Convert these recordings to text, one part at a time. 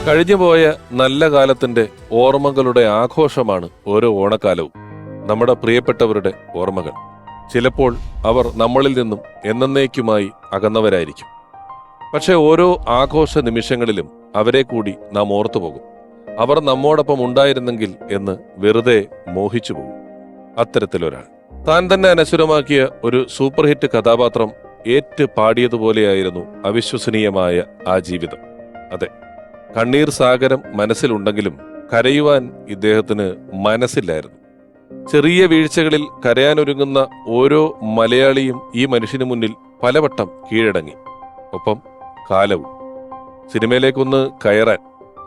കഴിഞ്ഞുപോയ നല്ല കാലത്തിന്റെ ഓർമ്മകളുടെ ആഘോഷമാണ് ഓരോ ഓണക്കാലവും. നമ്മുടെ പ്രിയപ്പെട്ടവരുടെ ഓർമ്മകൾ. ചിലപ്പോൾ അവർ നമ്മളിൽ നിന്നും എന്നേക്കുമായി അകന്നവരായിരിക്കും. പക്ഷെ ഓരോ ആഘോഷ നിമിഷങ്ങളിലും അവരെ കൂടി നാം ഓർത്തുപോകും. അവർ നമ്മോടൊപ്പം ഉണ്ടായിരുന്നെങ്കിൽ എന്ന് വെറുതെ മോഹിച്ചു പോകും. അത്തരത്തിലൊരാൾ താൻ തന്നെ അനശ്വരമാക്കിയ ഒരു സൂപ്പർ ഹിറ്റ് കഥാപാത്രം ഏറ്റ് പാടിയതുപോലെയായിരുന്നു അവിശ്വസനീയമായ ആ ജീവിതം. അതെ, കണ്ണീർ സാഗരം മനസ്സിലുണ്ടെങ്കിലും കരയുവാൻ ഇദ്ദേഹത്തിന് മനസ്സില്ലായിരുന്നു. ചെറിയ വീഴ്ചകളിൽ കരയാനൊരുങ്ങുന്ന ഓരോ മലയാളിയും ഈ മനുഷ്യന് മുന്നിൽ പലവട്ടം കീഴടങ്ങി. ഒപ്പം കാലവും. സിനിമയിലേക്കൊന്ന് കയറാൻ,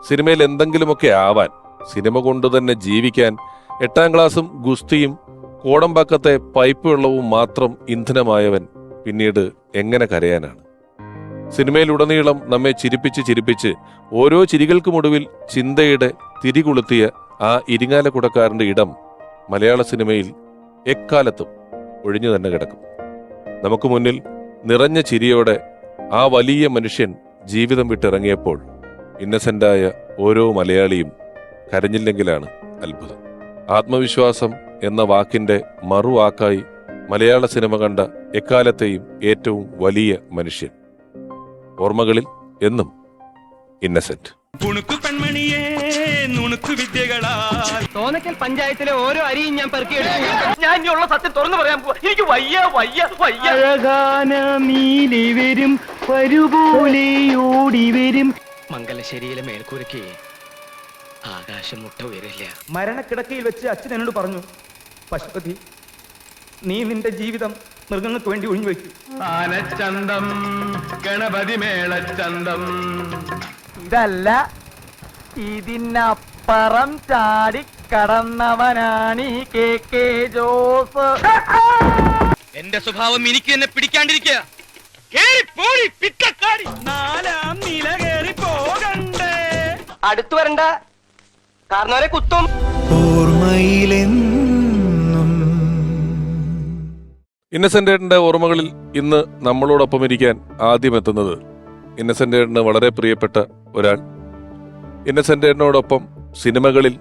സിനിമയിൽ എന്തെങ്കിലുമൊക്കെ ആവാൻ, സിനിമ കൊണ്ട് തന്നെ ജീവിക്കാൻ 8ാം ക്ലാസും ഗുസ്തിയും കോടമ്പാക്കത്തെ പൈപ്പ് വെള്ളവും മാത്രം ഇന്ധനമായവൻ പിന്നീട് എങ്ങനെ കരയാനാണ്? സിനിമയിലുടനീളം നമ്മെ ചിരിപ്പിച്ച് ഓരോ ചിരികൾക്കുമൊടുവിൽ ചിന്തയുടെ തിരികൊളുത്തിയ ആ ഇരിങ്ങാലക്കുടക്കാരന്റെ ഇടം മലയാള സിനിമയിൽ എക്കാലത്തും ഒഴിഞ്ഞു തന്നെ കിടക്കും. നമുക്ക് മുന്നിൽ നിറഞ്ഞ ചിരിയോടെ ആ വലിയ മനുഷ്യൻ ജീവിതം വിട്ടിറങ്ങിയപ്പോൾ ഇന്നസെന്റായ ഓരോ മലയാളിയും കരഞ്ഞില്ലെങ്കിലാണ് അത്ഭുതം. ആത്മവിശ്വാസം എന്ന വാക്കിന്റെ മറുവാക്കായി മലയാള സിനിമ കണ്ട എക്കാലത്തെയും ഏറ്റവും വലിയ മനുഷ്യൻ. ഓർമ്മകളിൽ എന്നും ഇന്നസെന്റ്. തോന്നക്കൽ പഞ്ചായത്തിലെ ഓരോ അരിയും ഞാൻ പെറുക്കിയെടുക്കും. ഞാൻ ഇനിയുള്ള സത്യം തുറന്നു പറയാൻ പോവാ. എനിക്ക് വയ്യ. നീലി വരും വരുപോലെ ഓടി വരും. മംഗലശ്ശേരിയിലെ മേൽക്കൂരയ്ക്ക് ആകാശം മുട്ട ഉയരില്ല. മരണക്കിടക്കയിൽ വെച്ച് അച്ഛൻ എന്നോട് പറഞ്ഞു, പശുപതി, നീ നിന്റെ ജീവിതം മൃഗങ്ങൾക്ക് വേണ്ടി ഒഴിഞ്ഞു വയ്ക്കും. ആനച്ചന്തം ഗണപതി മേളച്ചന്തം. ഇതല്ല, ഇതിനപ്പുറം ചാടി കടന്നവനാണ് ഈ KK ജോസ്. എന്റെ സ്വഭാവം എനിക്ക് തന്നെ പിടിക്കാണ്ടിരിക്കുക. നാലാം നില കേറി പോകണ്ടേ? അടുത്തു വരണ്ട, കാരണവരെ കുത്തും. ഇന്നസെന്റേട്ടന്റെ ഓർമ്മകളിൽ ഇന്ന് നമ്മളോടൊപ്പം ഇരിക്കാൻ ആദ്യം എത്തുന്നത് ഇന്നസെന്റേട്ടന് വളരെ പ്രിയപ്പെട്ട ഒരാൾ. ഇന്നസെന്റേട്ടനോടൊപ്പം സിനിമകളിൽ,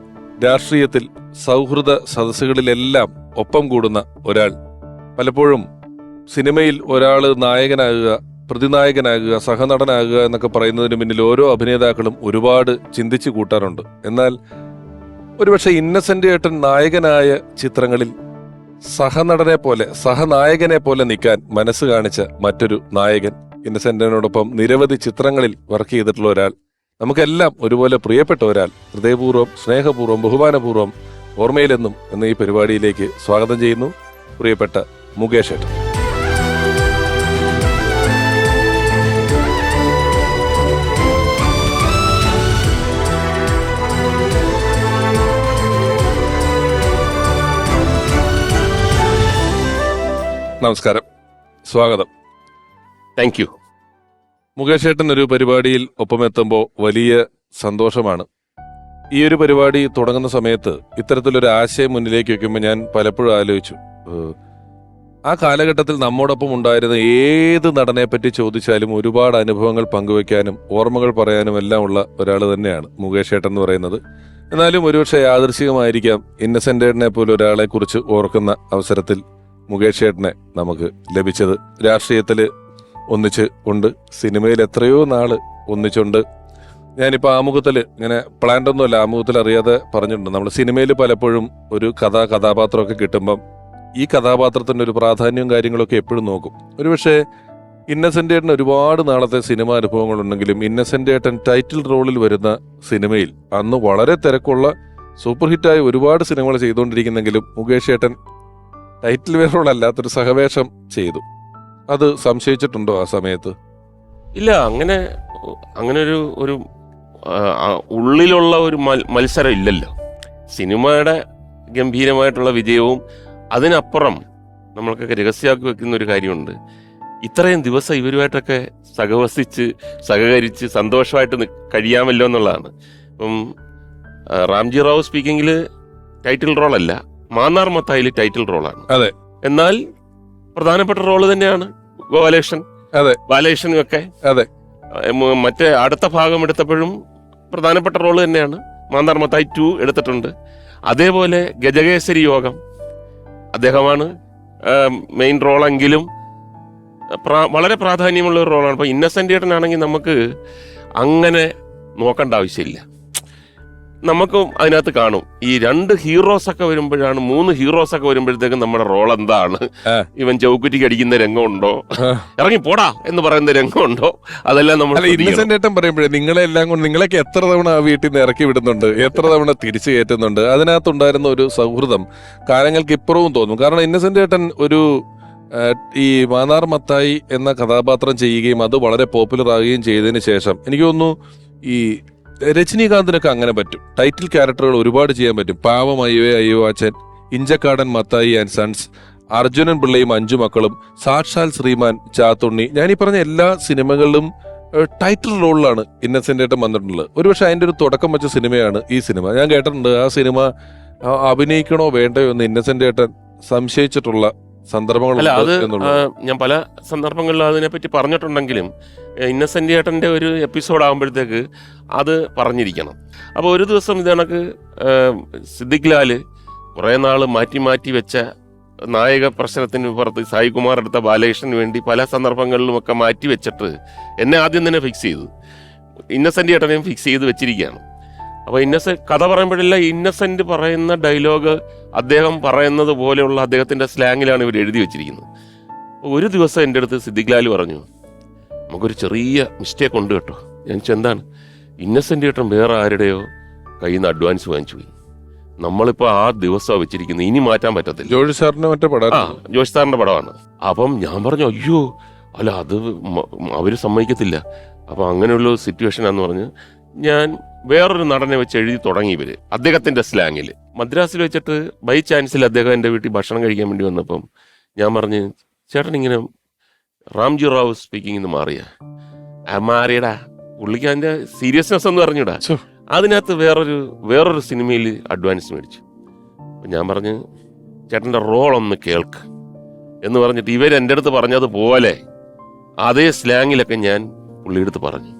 രാഷ്ട്രീയത്തിൽ, സൗഹൃദ സദസ്സുകളിലെല്ലാം ഒപ്പം കൂടുന്ന ഒരാൾ. പലപ്പോഴും സിനിമയിൽ ഒരാള് നായകനാകുക, പ്രതിനായകനാകുക, സഹനടനാകുക എന്നൊക്കെ പറയുന്നതിന് പിന്നിൽ ഓരോ അഭിനേതാക്കളും ഒരുപാട് ചിന്തിച്ചു കൂട്ടാറുണ്ട്. എന്നാൽ ഒരുപക്ഷെ ഇന്നസെന്റ് ഏട്ടൻ നായകനായ ചിത്രങ്ങളിൽ സഹനടനെ പോലെ, സഹനായകനെ പോലെ നിൽക്കാൻ മനസ്സ് കാണിച്ച മറ്റൊരു നായകൻ. ഇന്നസെന്റിനോടൊപ്പം നിരവധി ചിത്രങ്ങളിൽ വർക്ക് ചെയ്തിട്ടുള്ള ഒരാൾ, നമുക്കെല്ലാം ഒരുപോലെ പ്രിയപ്പെട്ട ഒരാൾ. ഹൃദയപൂർവ്വം, സ്നേഹപൂർവ്വം, ബഹുമാനപൂർവ്വം ഓർമ്മയിലെന്നും എന്ന ഈ പരിപാടിയിലേക്ക് സ്വാഗതം ചെയ്യുന്നു പ്രിയപ്പെട്ട മുകേഷ് ഏട്ടൻ. നമസ്കാരം, സ്വാഗതം. Thank you. മുകേഷ് ഏട്ടൻ ഒരു പരിപാടിയിൽ ഒപ്പമെത്തുമ്പോൾ വലിയ സന്തോഷമാണ്. ഈ ഒരു പരിപാടി തുടങ്ങുന്ന സമയത്ത് ഇത്തരത്തിലൊരു ആശയം മുന്നിലേക്ക് വെക്കുമ്പോൾ ഞാൻ പലപ്പോഴും ആലോചിച്ചു, ആ കാലഘട്ടത്തിൽ നമ്മോടൊപ്പം ഉണ്ടായിരുന്ന ഏത് നടനെ പറ്റി ചോദിച്ചാലും ഒരുപാട് അനുഭവങ്ങൾ പങ്കുവെക്കാനും ഓർമ്മകൾ പറയാനും എല്ലാം ഉള്ള ഒരാൾ തന്നെയാണ് മുകേഷ് ഏട്ടൻ എന്ന് പറയുന്നത്. എന്നാലും ഒരുപക്ഷെ യാദൃശ്ചികമായിരിക്കാം ഇന്നസെന്റ് ഏട്ടനെ പോലെ ഒരാളെ കുറിച്ച് ഓർക്കുന്ന അവസരത്തിൽ മുകേഷ് ഏട്ടനെ നമുക്ക് ലഭിച്ചത്. രാഷ്ട്രീയത്തില് ഒന്നിച്ച് ഉണ്ട്, സിനിമയിൽ എത്രയോ നാള് ഒന്നിച്ചുണ്ട്. ഞാനിപ്പോൾ ആമുഖത്തിൽ ഇങ്ങനെ പ്ലാന്റ് ഒന്നുമല്ല, ആമുഖത്തിൽ അറിയാതെ പറഞ്ഞിട്ടുണ്ട്, നമ്മൾ സിനിമയിൽ പലപ്പോഴും ഒരു കഥാപാത്രമൊക്കെ കിട്ടുമ്പം ഈ കഥാപാത്രത്തിന്റെ ഒരു പ്രാധാന്യവും കാര്യങ്ങളൊക്കെ എപ്പോഴും നോക്കും. ഒരുപക്ഷെ ഇന്നസെന്റ് ഏട്ടൻ ഒരുപാട് നാളത്തെ സിനിമാ അനുഭവങ്ങളുണ്ടെങ്കിലും ഇന്നസെന്റ് ഏട്ടൻ ടൈറ്റിൽ റോളിൽ വരുന്ന സിനിമയിൽ അന്ന് വളരെ തിരക്കുള്ള സൂപ്പർ ഹിറ്റായ ഒരുപാട് സിനിമകൾ ചെയ്തുകൊണ്ടിരിക്കുന്നെങ്കിലും മുകേഷ് ഏട്ടൻ ടൈറ്റിൽ വേറോൾ അല്ലാത്തൊരു സഹവേഷം ചെയ്തു. അത് സംശയിച്ചിട്ടുണ്ടോ ആ സമയത്ത്? ഇല്ല, അങ്ങനെ ഒരു ഉള്ളിലുള്ള ഒരു മത്സരം ഇല്ലല്ലോ. സിനിമയുടെ ഗംഭീരമായിട്ടുള്ള വിജയവും അതിനപ്പുറം നമ്മൾക്കൊക്കെ രഹസ്യമാക്കി വെക്കുന്ന ഒരു കാര്യമുണ്ട്. ഇത്രയും ദിവസം ഇവരുമായിട്ടൊക്കെ സഹകരിച്ച് സന്തോഷമായിട്ട് കഴിയാമല്ലോ എന്നുള്ളതാണ്. ഇപ്പം റാംജി റാവു സ്പീക്കിങ്ങിൽ ടൈറ്റിൽ റോളല്ല, മാന്നാർ മത്തായിൽ ടൈറ്റിൽ റോളാണ്. അതെ. എന്നാൽ പ്രധാനപ്പെട്ട റോള് തന്നെയാണ് ബാലകൃഷ്ണനും ഒക്കെ. അതെ. മറ്റേ അടുത്ത ഭാഗം എടുത്തപ്പോഴും പ്രധാനപ്പെട്ട റോള് തന്നെയാണ്. മാന്നാർ മത്തായി 2 എടുത്തിട്ടുണ്ട്. അതേപോലെ ഗജകേസരി യോഗം അദ്ദേഹമാണ് മെയിൻ റോളെങ്കിലും വളരെ പ്രാധാന്യമുള്ള ഒരു റോളാണ്. അപ്പോൾ ഇന്നസെൻ്റ് ഏട്ടനാണെങ്കിൽ നമുക്ക് അങ്ങനെ നോക്കേണ്ട ആവശ്യമില്ല. നമുക്കും അതിനകത്ത് കാണും ഈ 2 ഹീറോസൊക്കെ വരുമ്പോഴാണ്, 3 ഹീറോസൊക്കെ വരുമ്പോഴത്തേക്കും നമ്മുടെ റോൾ എന്താണ്, ഇവൻ ചൗക്കുറ്റിക്ക് അടിക്കുന്ന രംഗമുണ്ടോ, ഇറങ്ങി പോടാ എന്ന് പറയുന്ന രംഗമുണ്ടോ, അതെല്ലാം നമ്മൾ ഇന്നസെന്റ് ഏട്ടൻ പറയുമ്പോഴേ നിങ്ങളെല്ലാം കൊണ്ട് നിങ്ങളൊക്കെ എത്ര തവണ ആ വീട്ടിൽ നിന്ന് ഇറക്കി വിടുന്നുണ്ട്, എത്ര തവണ തിരിച്ചു കയറ്റുന്നുണ്ട്. അതിനകത്തുണ്ടായിരുന്ന ഒരു സൗഹൃദം കാലങ്ങൾക്ക് ഇപ്പുറവും തോന്നും. കാരണം ഇന്നസെന്റ് ഏട്ടൻ ഒരു ഈ മാന്നാർ മത്തായി എന്ന കഥാപാത്രം ചെയ്യുകയും അത് വളരെ പോപ്പുലർ ആകുകയും ചെയ്തതിന് ശേഷം എനിക്ക് തോന്നുന്നു ഈ രജനീകാന്തിനൊക്കെ അങ്ങനെ പറ്റും. ടൈറ്റിൽ ക്യാരക്ടറുകൾ ഒരുപാട് ചെയ്യാൻ പറ്റും. പാവം അയ്യോ അയ്യോ അച്ഛൻ, ഇഞ്ചക്കാടൻ മത്തായി ആൻഡ് സൺസ്, അർജുനൻ പിള്ളയും 5 മക്കളും, സാക്ഷാൽ ശ്രീമാൻ, ചാത്തുണ്ണി, ഞാനീ പറഞ്ഞ എല്ലാ സിനിമകളിലും ടൈറ്റിൽ റോളിലാണ് ഇന്നസെന്റ് ഏട്ടൻ വന്നിട്ടുള്ളത്. ഒരുപക്ഷെ അതിന്റെ ഒരു തുടക്കം വെച്ച സിനിമയാണ് ഈ സിനിമ. ഞാൻ കേട്ടിട്ടുണ്ട് ആ സിനിമ അഭിനയിക്കണോ വേണ്ടയോ എന്ന് ഇന്നസെന്റ് ഏട്ടൻ സംശയിച്ചിട്ടുള്ള സന്ദർഭങ്ങൾ. ഞാൻ പല സന്ദർഭങ്ങളിലും അതിനെപ്പറ്റി പറഞ്ഞിട്ടുണ്ടെങ്കിലും ഇന്നസെന്റ് ഏട്ടൻ്റെ ഒരു എപ്പിസോഡ് ആകുമ്പോഴത്തേക്ക് അത് പറഞ്ഞിരിക്കണം. അപ്പോൾ ഒരു ദിവസം ഇത് കണക്ക് സിദ്ദിഖ് ലാല് കുറേ നാൾ മാറ്റി വെച്ച നായക പ്രശ്നത്തിന് പുറത്ത് സായികുമാർ എടുത്ത ബാലകൃഷ്ണന് വേണ്ടി പല സന്ദർഭങ്ങളിലുമൊക്കെ മാറ്റി വെച്ചിട്ട് എന്നെ ആദ്യം തന്നെ ഫിക്സ് ചെയ്തു, ഇന്നസെന്റ് ഏട്ടനെയും ഫിക്സ് ചെയ്ത് വെച്ചിരിക്കുകയാണ്. അപ്പോൾ കഥ പറയുമ്പോഴെല്ലാം ഇന്നസെന്റ് പറയുന്ന ഡയലോഗ് അദ്ദേഹം പറയുന്നത് പോലെയുള്ള അദ്ദേഹത്തിൻ്റെ സ്ലാങ്ങിലാണ് ഇവർ എഴുതി വെച്ചിരിക്കുന്നത്. ഒരു ദിവസം എൻ്റെ അടുത്ത് സിദ്ദിഖ് ലാൽ പറഞ്ഞു, നമുക്കൊരു ചെറിയ മിസ്റ്റേക്ക് ഉണ്ട് കേട്ടോ. ഞാൻ എന്താണ്? ഇന്നസെന്റ് ഏട്ടൻ വേറെ ആരുടെയോ കയ്യിൽ നിന്ന് അഡ്വാൻസ് വാങ്ങിച്ചു പോയി. നമ്മളിപ്പോൾ ആ ദിവസമാണ് വെച്ചിരിക്കുന്നത്, ഇനി മാറ്റാൻ പറ്റത്തില്ല. ജോഷി സാറിന്റെ പടമാണ്. അപ്പം ഞാൻ പറഞ്ഞു, അയ്യോ അല്ല, അത് അവർ സമ്മതിക്കത്തില്ല. അപ്പം അങ്ങനെയുള്ള സിറ്റുവേഷനാന്ന് പറഞ്ഞ് ഞാൻ വേറൊരു നടനെ വെച്ച് എഴുതി തുടങ്ങി. ഇവര് അദ്ദേഹത്തിന്റെ സ്ലാങ്ങിൽ മദ്രാസിൽ വെച്ചിട്ട് ബൈ ചാൻസിൽ അദ്ദേഹം എൻ്റെ വീട്ടിൽ ഭക്ഷണം കഴിക്കാൻ വേണ്ടി വന്നപ്പം ഞാൻ പറഞ്ഞ്, ചേട്ടൻ ഇങ്ങനെ റാംജി റാവു സ്പീക്കിംഗ് എന്ന് മാറിയടാ, പുള്ളിക്ക് അതിന്റെ സീരിയസ്നെസ് എന്ന് പറഞ്ഞിടാ. അതിനകത്ത് വേറൊരു സിനിമയിൽ അഡ്വാൻസ് മേടിച്ചു. അപ്പം ഞാൻ പറഞ്ഞ്, ചേട്ടൻ്റെ റോളൊന്ന് കേൾക്ക് എന്ന് പറഞ്ഞിട്ട് ഇവരെൻ്റെ അടുത്ത് പറഞ്ഞതുപോലെ അതേ സ്ലാങ്ങിലൊക്കെ ഞാൻ പുള്ളിയെടുത്ത് പറഞ്ഞു.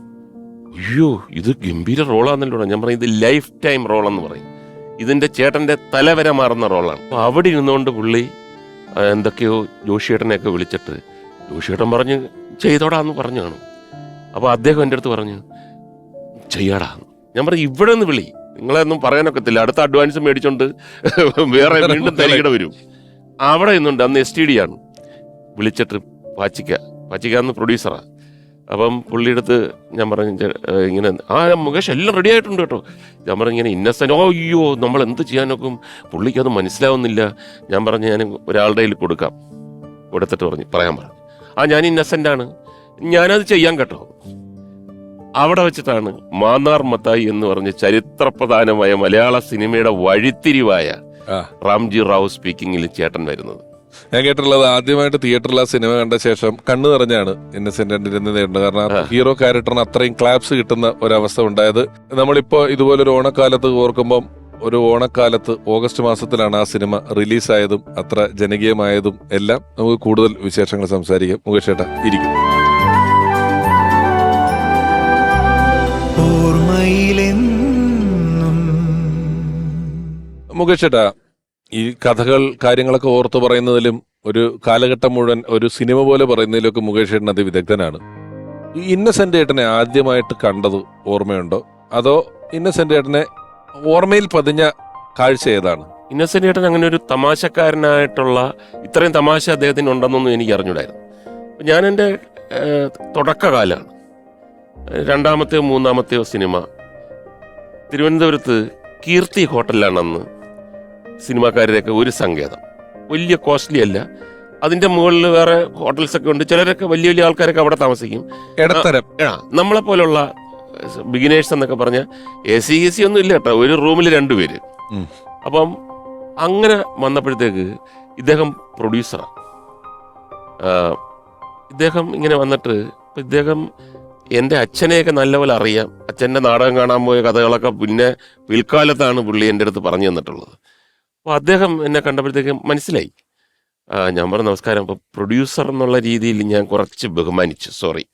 അയ്യോ, ഇത് ഗംഭീര റോളാന്നല്ലോ. ഞാൻ പറയും, ഇത് ലൈഫ് ടൈം റോളെന്ന് പറയും, ഇതിൻ്റെ ചേട്ടൻ്റെ തലവര മാറുന്ന റോളാണ്. അപ്പോൾ അവിടെ ഇരുന്നുകൊണ്ട് പുള്ളി എന്തൊക്കെയോ ജോഷിയേട്ടനെയൊക്കെ വിളിച്ചിട്ട് ജോഷിയേട്ടൻ പറഞ്ഞ് ചെയ്തോടാന്ന് പറഞ്ഞു കാണും. അപ്പോൾ അദ്ദേഹം എൻ്റെ അടുത്ത് പറഞ്ഞു, ചെയ്യാടാ. ഞാൻ പറഞ്ഞു, ഇവിടെ നിന്ന് വിളി, നിങ്ങളെയൊന്നും പറയാനൊക്കത്തില്ല, അടുത്ത അഡ്വാൻസ് മേടിച്ചോണ്ട് വേറെ വീണ്ടും തരികിട വരും. അവിടെ നിന്നുണ്ട്, അന്ന് STD ആണ്, വിളിച്ചിട്ട് പാച്ചിക്കാന്ന് പ്രൊഡ്യൂസറാണ്. അപ്പം പുള്ളിയെടുത്ത് ഞാൻ പറഞ്ഞു, ഇങ്ങനെ മുകേഷ് എല്ലാം റെഡി ആയിട്ടുണ്ട് കേട്ടോ. ഞാൻ പറഞ്ഞു, ഇങ്ങനെ ഇന്നസെന്റ്, അയ്യോ നമ്മൾ എന്ത് ചെയ്യാനൊക്കും, പുള്ളിക്കത് മനസ്സിലാവുന്നില്ല. ഞാൻ പറഞ്ഞു, ഞാൻ ഒരാളുടെ കയ്യിൽ കൊടുത്തിട്ട് പറയാൻ പറഞ്ഞു, ഞാൻ ഇന്നസെന്റ് ആണ്, ഞാനത് ചെയ്യാൻ കേട്ടോ. അവിടെ വെച്ചിട്ടാണ് മാന്നാർ മത്തായി എന്ന് പറഞ്ഞ ചരിത്രപ്രധാനമായ മലയാള സിനിമയുടെ വഴിത്തിരിവായ റാംജി റാവു സ്പീക്കിങ്ങിൽ ചേട്ടൻ വരുന്നത്. ഞാൻ കേട്ടിട്ടുള്ളത് ആദ്യമായിട്ട് തിയേറ്ററിൽ ആ സിനിമ കണ്ട ശേഷം കണ്ണു നിറഞ്ഞാണ് ഇന്നസെന്റ് ഇരുന്നത്. കാരണം ഹീറോ ക്യാരക്ടറിന് അത്രയും ക്ലാപ്സ് കിട്ടുന്ന ഒരവസ്ഥ ഉണ്ടായത്. നമ്മളിപ്പോ ഇതുപോലൊരു ഓണക്കാലത്ത് ഓർക്കുമ്പം, ഒരു ഓണക്കാലത്ത് ഓഗസ്റ്റ് മാസത്തിലാണ് ആ സിനിമ റിലീസായതും അത്ര ജനകീയമായതും എല്ലാം. നമുക്ക് കൂടുതൽ വിശേഷങ്ങൾ സംസാരിക്കാം. മുകേഷ് ചേട്ടാ ഇരിക്കും. മുകേഷ് ചേട്ടാ, ഈ കഥകൾ കാര്യങ്ങളൊക്കെ ഓർത്തു പറയുന്നതിലും ഒരു കാലഘട്ടം മുഴുവൻ ഒരു സിനിമ പോലെ പറയുന്നതിലൊക്കെ മുകേഷ് ചേട്ടൻ അതി വിദഗ്ധനാണ്. ഈ ഇന്നസെന്റ് ഏട്ടനെ ആദ്യമായിട്ട് കണ്ടത് ഓർമ്മയുണ്ടോ, അതോ ഇന്നസെന്റ് ഏട്ടനെ ഓർമ്മയിൽ പതിഞ്ഞ കാഴ്ച ഏതാണ്? ഇന്നസെന്റ് ഏട്ടൻ അങ്ങനെ ഒരു തമാശക്കാരനായിട്ടുള്ള ഇത്രയും തമാശ അദ്ദേഹത്തിന് ഉണ്ടെന്നൊന്നും എനിക്ക് അറിഞ്ഞൂടായിരുന്നു. ഞാൻ എൻ്റെ തുടക്കകാലമാണ്, 2ാമത്തെയോ 3ാമത്തെയോ സിനിമ തിരുവനന്തപുരത്ത് കീർത്തി ഹോട്ടലിലാണ് അന്ന് സിനിമാക്കാരുടെയൊക്കെ ഒരു സങ്കേതം. വലിയ കോസ്റ്റ്ലി അല്ല, അതിന്റെ മുകളിൽ വേറെ ഹോട്ടൽസൊക്കെ ഉണ്ട്, ചിലരൊക്കെ വലിയ വലിയ ആൾക്കാരൊക്കെ അവിടെ താമസിക്കും. നമ്മളെ പോലുള്ള ബിഗിനേഴ്സ് എന്നൊക്കെ പറഞ്ഞ AC ഒന്നും ഇല്ല കേട്ടോ, ഒരു റൂമിൽ 2 പേര്. അപ്പം അങ്ങനെ വന്നപ്പോഴത്തേക്ക് ഇദ്ദേഹം പ്രൊഡ്യൂസറാണ്. ഇദ്ദേഹം ഇങ്ങനെ വന്നിട്ട്, ഇദ്ദേഹം എൻ്റെ അച്ഛനെയൊക്കെ നല്ലപോലെ അറിയാം, അച്ഛൻ്റെ നാടകം കാണാൻ പോയ കഥകളൊക്കെ പിന്നെ പിൽക്കാലത്താണ് പുള്ളി എൻ്റെ അടുത്ത് പറഞ്ഞു തന്നിട്ടുള്ളത്. അപ്പോൾ അദ്ദേഹം എന്നെ കണ്ടപ്പോഴത്തേക്കും മനസ്സിലായി. ഞാൻ പറഞ്ഞു, നമസ്കാരം. അപ്പോൾ പ്രൊഡ്യൂസർ എന്നുള്ള രീതിയിൽ ഞാൻ കുറച്ച് ബഹുമാനിച്ചു, സോറി.